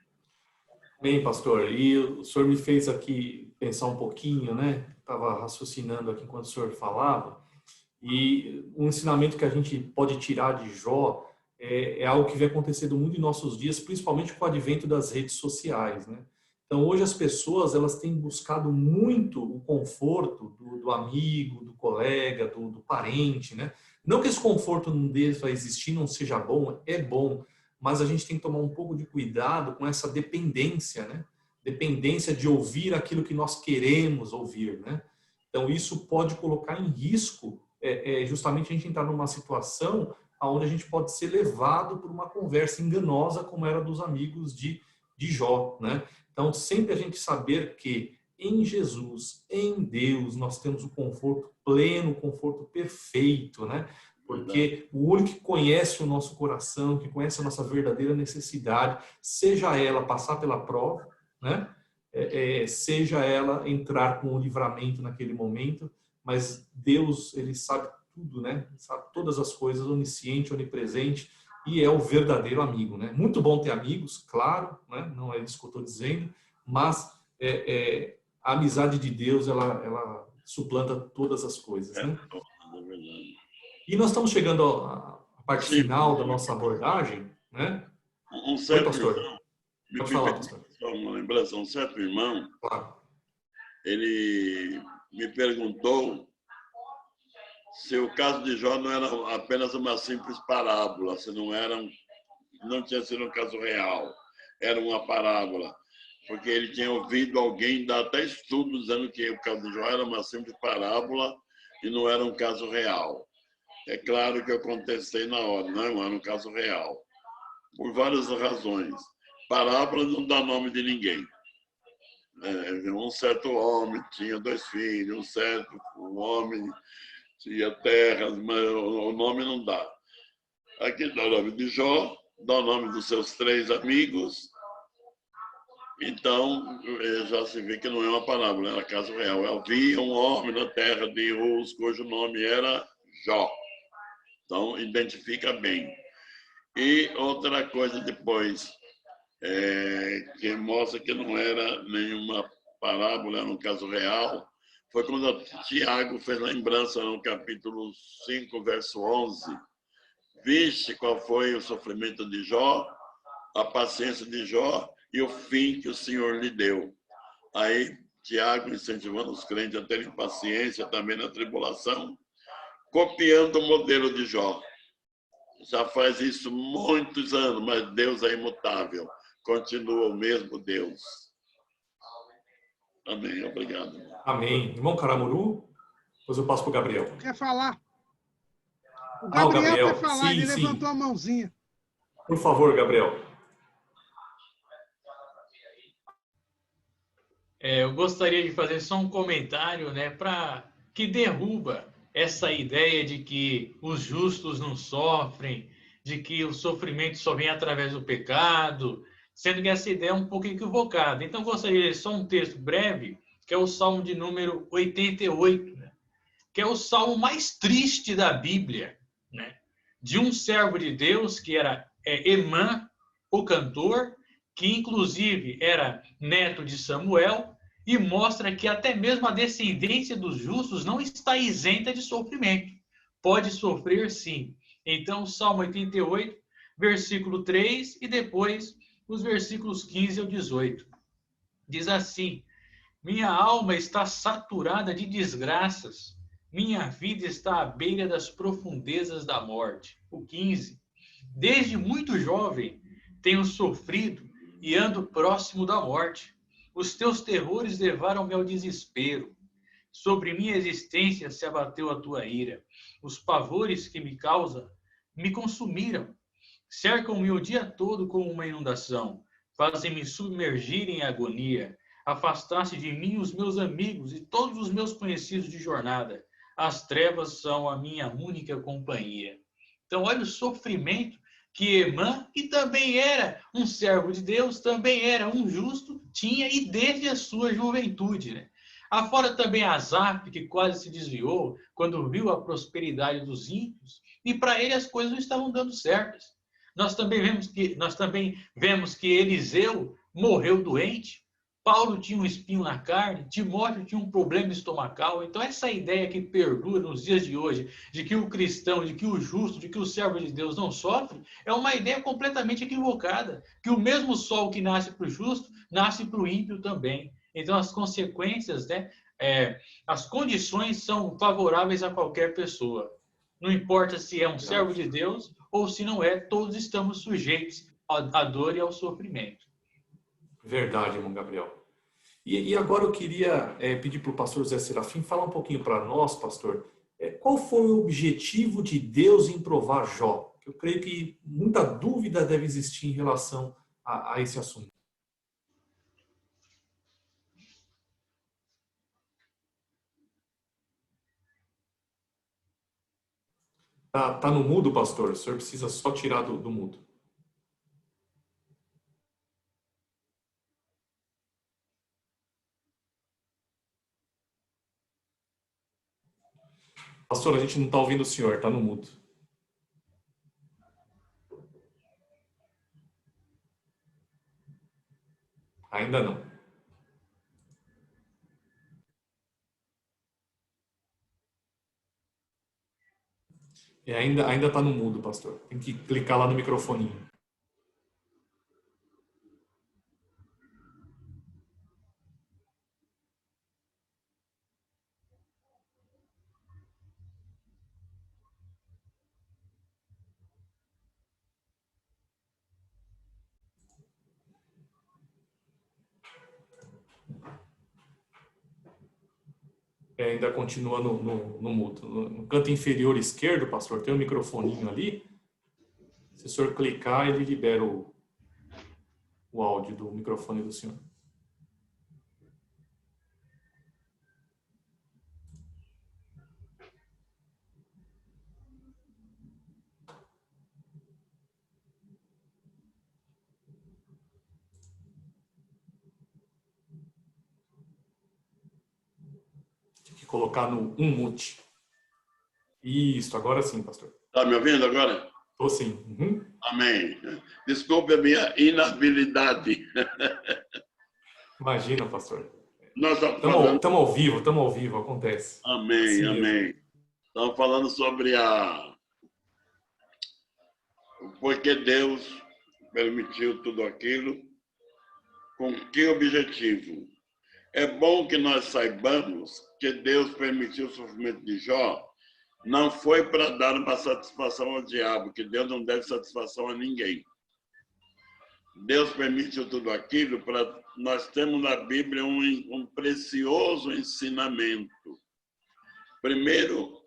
Bem, pastor, e o senhor me fez aqui pensar um pouquinho, né? Estava raciocinando aqui enquanto o senhor falava, e um ensinamento que a gente pode tirar de Jó é algo que vem acontecendo muito em nossos dias, principalmente com o advento das redes sociais, né? Então, hoje as pessoas elas têm buscado muito o conforto do amigo, do colega, do parente, né? Não que esse conforto não deva existir, não seja bom, é bom, mas a gente tem que tomar um pouco de cuidado com essa dependência, né? Dependência de ouvir aquilo que nós queremos ouvir, né? Então, isso pode colocar em risco justamente a gente entrar numa situação onde a gente pode ser levado por uma conversa enganosa, como era dos amigos de Jó, né? Então, sempre a gente saber que em Jesus, em Deus, nós temos o conforto pleno, o conforto perfeito, né? Porque o único que conhece o nosso coração, que conhece a nossa verdadeira necessidade, seja ela passar pela prova, né? Seja ela entrar com o livramento naquele momento, mas Deus, ele sabe tudo, né? Sabe todas as coisas, onisciente, onipresente, e é o verdadeiro amigo, né? Muito bom ter amigos, claro, né? Não é isso que eu estou dizendo, mas a amizade de Deus, ela suplanta todas as coisas, né? É verdade. E nós estamos chegando à parte final da nossa abordagem, né? Um certo Oi, pastor. irmão, Pode falar, pastor. só uma lembrança, um certo irmão, Claro. ele me perguntou se o caso de Jó não era apenas uma simples parábola, se não tinha sido um caso real, era uma parábola, porque ele tinha ouvido alguém dar até estudo dizendo que o caso de Jó era uma simples parábola e não era um caso real. É claro que eu contestei na hora, não era um caso real, por várias razões. Parábola não dá nome de ninguém. Um certo homem tinha 2 filhos, um certo homem tinha terras, mas o nome não dá. Aqui dá o nome de Jó, dá o nome dos seus 3 amigos. Então, já se vê que não é uma parábola, era caso real. Havia um homem na terra de Uz, cujo nome era Jó. Então, identifica bem. E outra coisa depois, que mostra que não era nenhuma parábola, era um caso real, foi quando Tiago fez lembrança no capítulo 5, verso 11. Viste qual foi o sofrimento de Jó, a paciência de Jó e o fim que o Senhor lhe deu. Aí, Tiago incentivando os crentes a terem paciência também na tribulação, copiando o modelo de Jó. Já faz isso muitos anos, mas Deus é imutável. Continua o mesmo Deus. Amém. Obrigado. Amém. Irmão Caramuru, depois eu passo para o Gabriel. Quer falar? O o Gabriel quer falar, sim, ele sim. levantou a mãozinha. Por favor, Gabriel. Eu gostaria de fazer só um comentário, né, que derruba essa ideia de que os justos não sofrem, de que o sofrimento só vem através do pecado, sendo que essa ideia é um pouco equivocada. Então, gostaria de ler só um texto breve, que é o Salmo de número 88, né, que é o salmo mais triste da Bíblia, né, de um servo de Deus que era Emã, o cantor, que inclusive era neto de Samuel, e mostra que até mesmo a descendência dos justos não está isenta de sofrimento. Pode sofrer sim. Então, Salmo 88, versículo 3 e depois os versículos 15 ao 18. Diz assim: minha alma está saturada de desgraças, minha vida está à beira das profundezas da morte. O 15. Desde muito jovem tenho sofrido e ando próximo da morte. Os teus terrores levaram-me ao desespero. Sobre minha existência se abateu a tua ira. Os pavores que me causa me consumiram. Cercam-me o dia todo como uma inundação. Fazem-me submergir em agonia. Afastaste de mim os meus amigos e todos os meus conhecidos de jornada. As trevas são a minha única companhia. Então, olha o sofrimento que Emã, que também era um servo de Deus, também era um justo, tinha e desde a sua juventude, né? Afora também Asaf, que quase se desviou quando viu a prosperidade dos ímpios, e para ele as coisas não estavam dando certas. Nós também vemos que Eliseu morreu doente, Paulo tinha um espinho na carne, Timóteo tinha um problema estomacal. Então essa ideia que perdura nos dias de hoje, de que o cristão, de que o justo, de que o servo de Deus não sofre, é uma ideia completamente equivocada, que o mesmo sol que nasce para o justo, nasce para o ímpio também. Então as consequências, né, as condições são favoráveis a qualquer pessoa. Não importa se é um servo de Deus ou se não é, todos estamos sujeitos à dor e ao sofrimento. Verdade, irmão Gabriel. E agora eu queria pedir para o pastor José Serafim falar um pouquinho para nós, pastor, qual foi o objetivo de Deus em provar Jó? Eu creio que muita dúvida deve existir em relação a esse assunto. Tá no mudo, pastor. O senhor precisa só tirar do mudo. Pastor, a gente não está ouvindo o senhor, está no mudo. Ainda não. Ainda está no mudo, pastor. Tem que clicar lá no microfoninho. Ainda continua no mudo. No canto inferior esquerdo, pastor, tem um microfoninho ali. Se o senhor clicar, ele libera o áudio do microfone do senhor. Tem que colocar no mute. Isso, agora sim, pastor. Está me ouvindo agora? Estou sim. Uhum. Amém. Desculpe a minha inabilidade. Imagina, pastor. Nós estamos ao vivo, acontece. Amém, assim amém. Estamos falando sobre porque Deus permitiu tudo aquilo, com que objetivo? É bom que nós saibamos que Deus permitiu o sofrimento de Jó, não foi para dar uma satisfação ao diabo, que Deus não deve satisfação a ninguém. Deus permitiu tudo aquilo para nós temos na Bíblia um precioso ensinamento. Primeiro,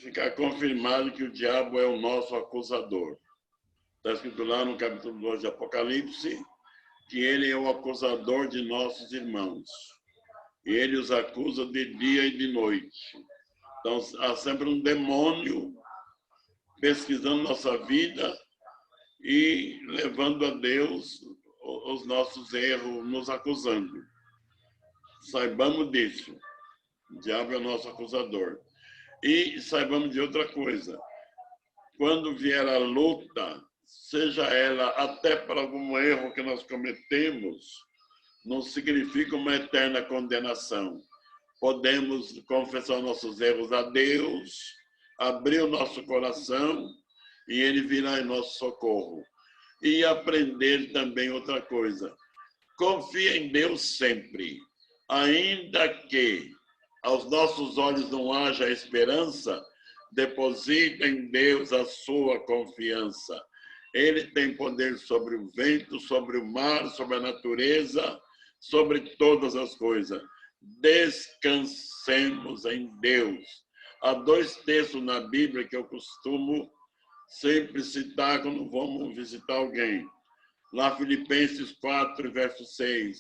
ficar confirmado que o diabo é o nosso acusador. Está escrito lá no capítulo 2 de Apocalipse que ele é o acusador de nossos irmãos. E ele os acusa de dia e de noite. Então, há sempre um demônio pesquisando nossa vida e levando a Deus os nossos erros, nos acusando. Saibamos disso. O diabo é o nosso acusador. E saibamos de outra coisa. Quando vier a luta, seja ela até por algum erro que nós cometemos, não significa uma eterna condenação. Podemos confessar nossos erros a Deus, abrir o nosso coração e Ele virá em nosso socorro. E aprender também outra coisa. Confia em Deus sempre. Ainda que aos nossos olhos não haja esperança, deposita em Deus a sua confiança. Ele tem poder sobre o vento, sobre o mar, sobre a natureza, sobre todas as coisas. Descansemos em Deus. Há 2 textos na Bíblia que eu costumo sempre citar quando vamos visitar alguém. Lá, Filipenses 4, verso 6.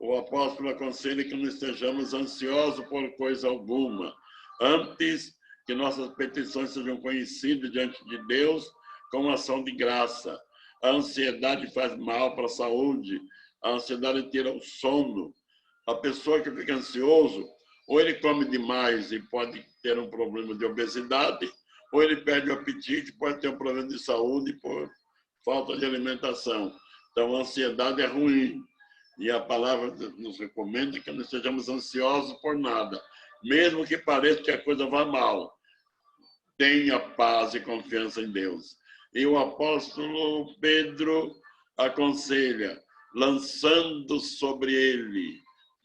O apóstolo aconselha que não estejamos ansiosos por coisa alguma. Antes que nossas petições sejam conhecidas diante de Deus com ação de graça. A ansiedade faz mal para a saúde. A ansiedade tira o sono. A pessoa que fica ansioso Ou ele come demais e pode ter um problema de obesidade, ou ele perde o apetite, pode ter um problema de saúde por falta de alimentação. Então, a ansiedade é ruim. E a palavra nos recomenda que não sejamos ansiosos por nada, mesmo que pareça que a coisa vá mal. Tenha paz e confiança em Deus. E o apóstolo Pedro aconselha, lançando sobre ele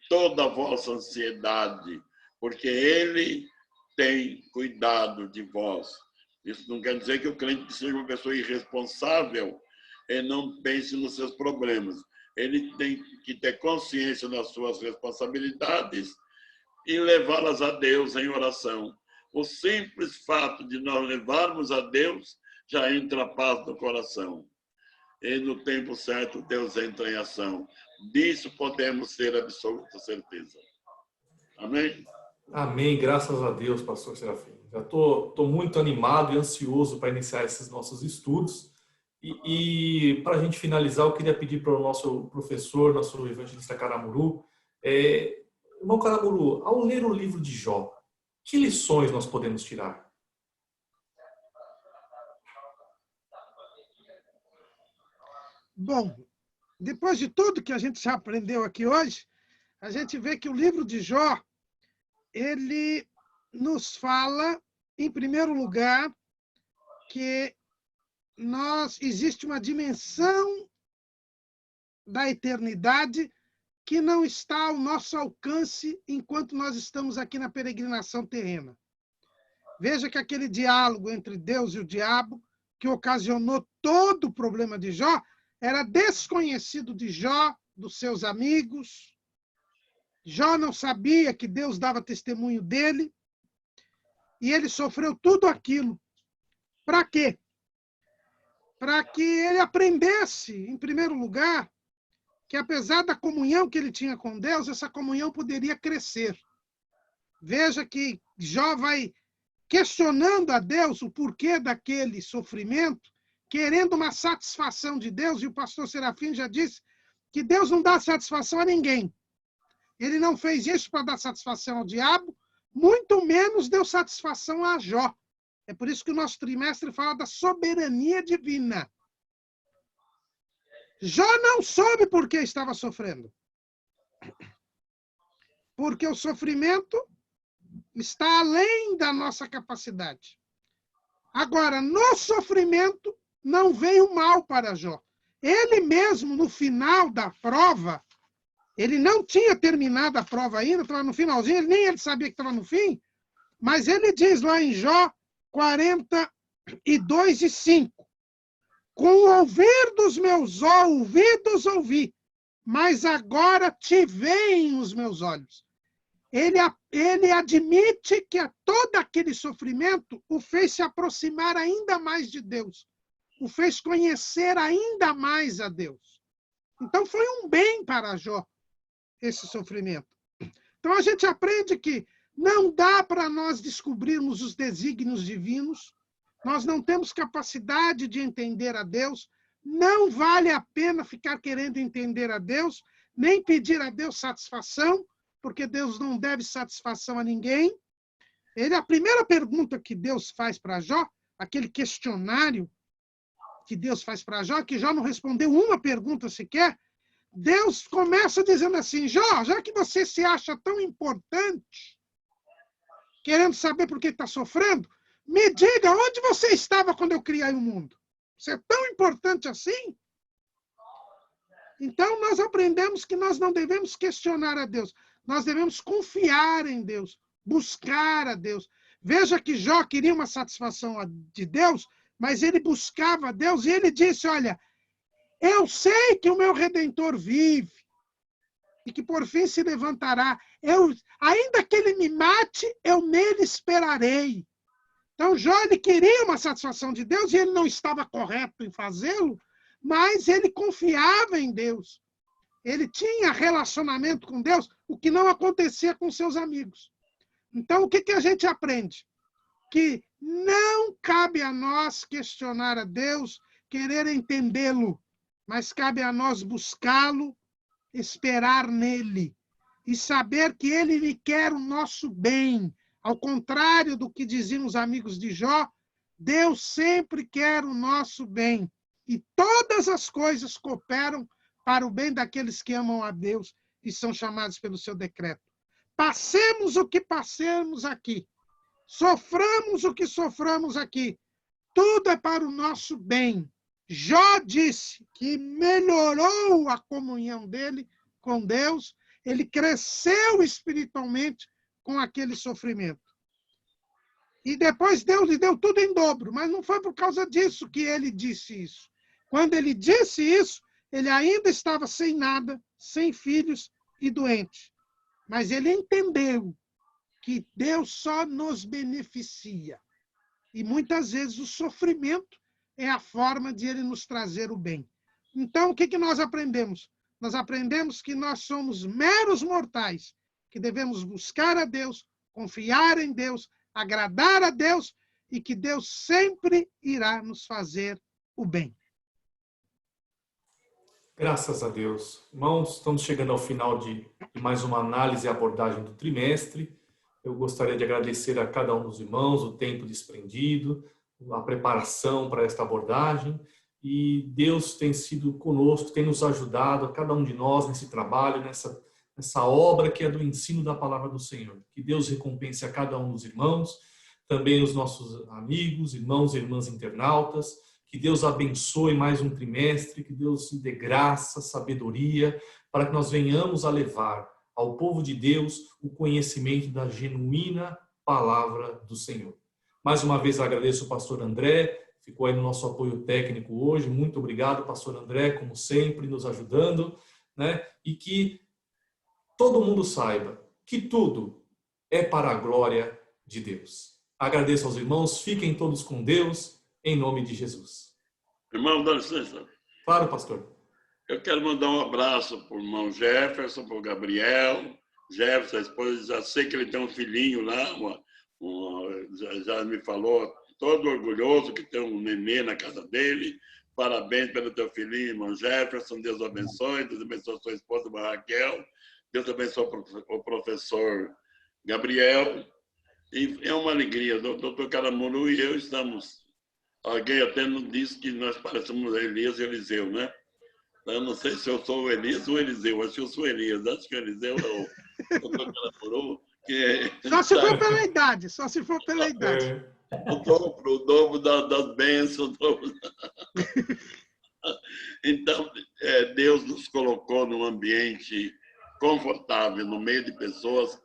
toda a vossa ansiedade, porque ele tem cuidado de vós. Isso não quer dizer que o crente seja uma pessoa irresponsável e não pense nos seus problemas. Ele tem que ter consciência das suas responsabilidades e levá-las a Deus em oração. O simples fato de nós levarmos a Deus já entra a paz no coração. E no tempo certo, Deus entra em ação. Disso podemos ter absoluta certeza. Amém? Amém, graças a Deus, pastor Serafim. Já estou muito animado e ansioso para iniciar esses nossos estudos. E para a gente finalizar, eu queria pedir para o nosso professor, nosso evangelista Caramuru, irmão Caramuru, ao ler o livro de Jó, que lições nós podemos tirar? Bom, depois de tudo que a gente já aprendeu aqui hoje, a gente vê que o livro de Jó, ele nos fala, em primeiro lugar, que existe uma dimensão da eternidade que não está ao nosso alcance enquanto nós estamos aqui na peregrinação terrena. Veja que aquele diálogo entre Deus e o diabo, que ocasionou todo o problema de Jó, era desconhecido de Jó, dos seus amigos. Jó não sabia que Deus dava testemunho dele. E ele sofreu tudo aquilo. Para quê? Para que ele aprendesse, em primeiro lugar, que apesar da comunhão que ele tinha com Deus, essa comunhão poderia crescer. Veja que Jó vai questionando a Deus o porquê daquele sofrimento, querendo uma satisfação de Deus, e o pastor Serafim já disse que Deus não dá satisfação a ninguém. Ele não fez isso para dar satisfação ao diabo, muito menos deu satisfação a Jó. É por isso que o nosso trimestre fala da soberania divina. Jó não soube por que estava sofrendo. Porque o sofrimento está além da nossa capacidade. Agora, no sofrimento, não veio mal para Jó. Ele mesmo, no final da prova, ele não tinha terminado a prova ainda, estava no finalzinho, nem ele sabia que estava no fim, mas ele diz lá em Jó 42:5, com o ouvir dos meus ouvidos ouvi, mas agora te veem os meus olhos. Ele admite que todo aquele sofrimento o fez se aproximar ainda mais de Deus, o fez conhecer ainda mais a Deus. Então foi um bem para Jó, esse sofrimento. Então a gente aprende que não dá para nós descobrirmos os desígnios divinos, nós não temos capacidade de entender a Deus, não vale a pena ficar querendo entender a Deus, nem pedir a Deus satisfação, porque Deus não deve satisfação a ninguém. A primeira pergunta que Deus faz para Jó, aquele questionário que Deus faz para Jó, que Jó não respondeu uma pergunta sequer, Deus começa dizendo assim: Jó, já que você se acha tão importante, querendo saber por que está sofrendo, me diga onde você estava quando eu criei o mundo. Você é tão importante assim? Então, nós aprendemos que nós não devemos questionar a Deus. Nós devemos confiar em Deus, buscar a Deus. Veja que Jó queria uma satisfação de Deus, mas ele buscava a Deus e ele disse, olha, eu sei que o meu Redentor vive e que por fim se levantará. Ainda que ele me mate, eu nele esperarei. Então, Jó ele queria uma satisfação de Deus e ele não estava correto em fazê-lo, mas ele confiava em Deus. Ele tinha relacionamento com Deus, o que não acontecia com seus amigos. Então, o que a gente aprende? Que não cabe a nós questionar a Deus, querer entendê-lo, mas cabe a nós buscá-lo, esperar nele. e saber que ele lhe quer o nosso bem. Ao contrário do que diziam os amigos de Jó, Deus sempre quer o nosso bem. E todas as coisas cooperam para o bem daqueles que amam a Deus e são chamados pelo seu decreto. Passemos o que passemos aqui. Soframos o que soframos aqui. Tudo é para o nosso bem. Jó disse que melhorou a comunhão dele com Deus, ele cresceu espiritualmente com aquele sofrimento. E depois Deus lhe deu tudo em dobro, mas não foi por causa disso que ele disse isso. Quando ele disse isso, ele ainda estava sem nada, sem filhos e doente. Mas ele entendeu que Deus só nos beneficia. E muitas vezes o sofrimento é a forma de ele nos trazer o bem. Então, o que nós aprendemos? Nós aprendemos que nós somos meros mortais, que devemos buscar a Deus, confiar em Deus, agradar a Deus e que Deus sempre irá nos fazer o bem. Graças a Deus. Irmãos, estamos chegando ao final de mais uma análise e abordagem do trimestre. Eu gostaria de agradecer a cada um dos irmãos o tempo desprendido, a preparação para esta abordagem. E Deus tem sido conosco, tem nos ajudado, a cada um de nós, nesse trabalho, nessa obra que é do ensino da palavra do Senhor. Que Deus recompense a cada um dos irmãos, também os nossos amigos, irmãos e irmãs internautas. Que Deus abençoe mais um trimestre, que Deus dê graça, sabedoria, para que nós venhamos a levar ao povo de Deus o conhecimento da genuína palavra do Senhor. Mais uma vez agradeço ao pastor André, ficou aí no nosso apoio técnico hoje. Muito obrigado, pastor André, como sempre, nos ajudando, né? E que todo mundo saiba que tudo é para a glória de Deus. Agradeço aos irmãos, fiquem todos com Deus, em nome de Jesus. Irmão, dá licença. Claro, pastor. Eu quero mandar um abraço para o irmão Jefferson, para o Gabriel. Jefferson, a esposa, já sei que ele tem um filhinho lá, já me falou, todo orgulhoso que tem um nenê na casa dele. Parabéns pelo teu filhinho, irmão Jefferson. Deus abençoe. Deus abençoe a sua esposa, Raquel. Deus abençoe o professor Gabriel. E é uma alegria. O doutor Caramuru e eu estamos... Alguém até nos disse que nós parecemos Elias e Eliseu, né? Eu não sei se eu sou o Elias ou o Eliseu. Acho que eu sou o Elias. Acho que o Eliseu é o doutor Caramuru. Só se for pela idade. Só se for pela idade. O dobro das bênçãos. Então, Deus nos colocou num ambiente confortável, no meio de pessoas,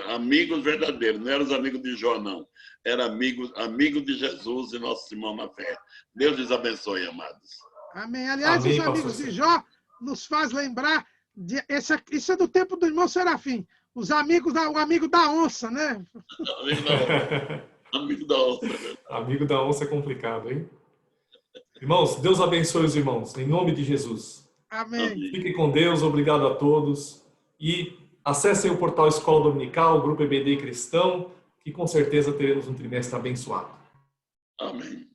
amigos verdadeiros. Não eram os amigos de Jó, não. Eram amigos de Jesus e nosso irmão na fé. Deus lhes abençoe, amados. Amém. Aliás, Amém, os amigos de Jó nos faz lembrar, isso é do tempo do irmão Serafim, o amigo da onça, né? Amigo da onça. Amigo da onça é complicado, hein? Irmãos, Deus abençoe os irmãos, em nome de Jesus. Amém. Fiquem com Deus, obrigado a todos. E acessem o portal Escola Dominical, o Grupo EBD Cristão, que com certeza teremos um trimestre abençoado. Amém.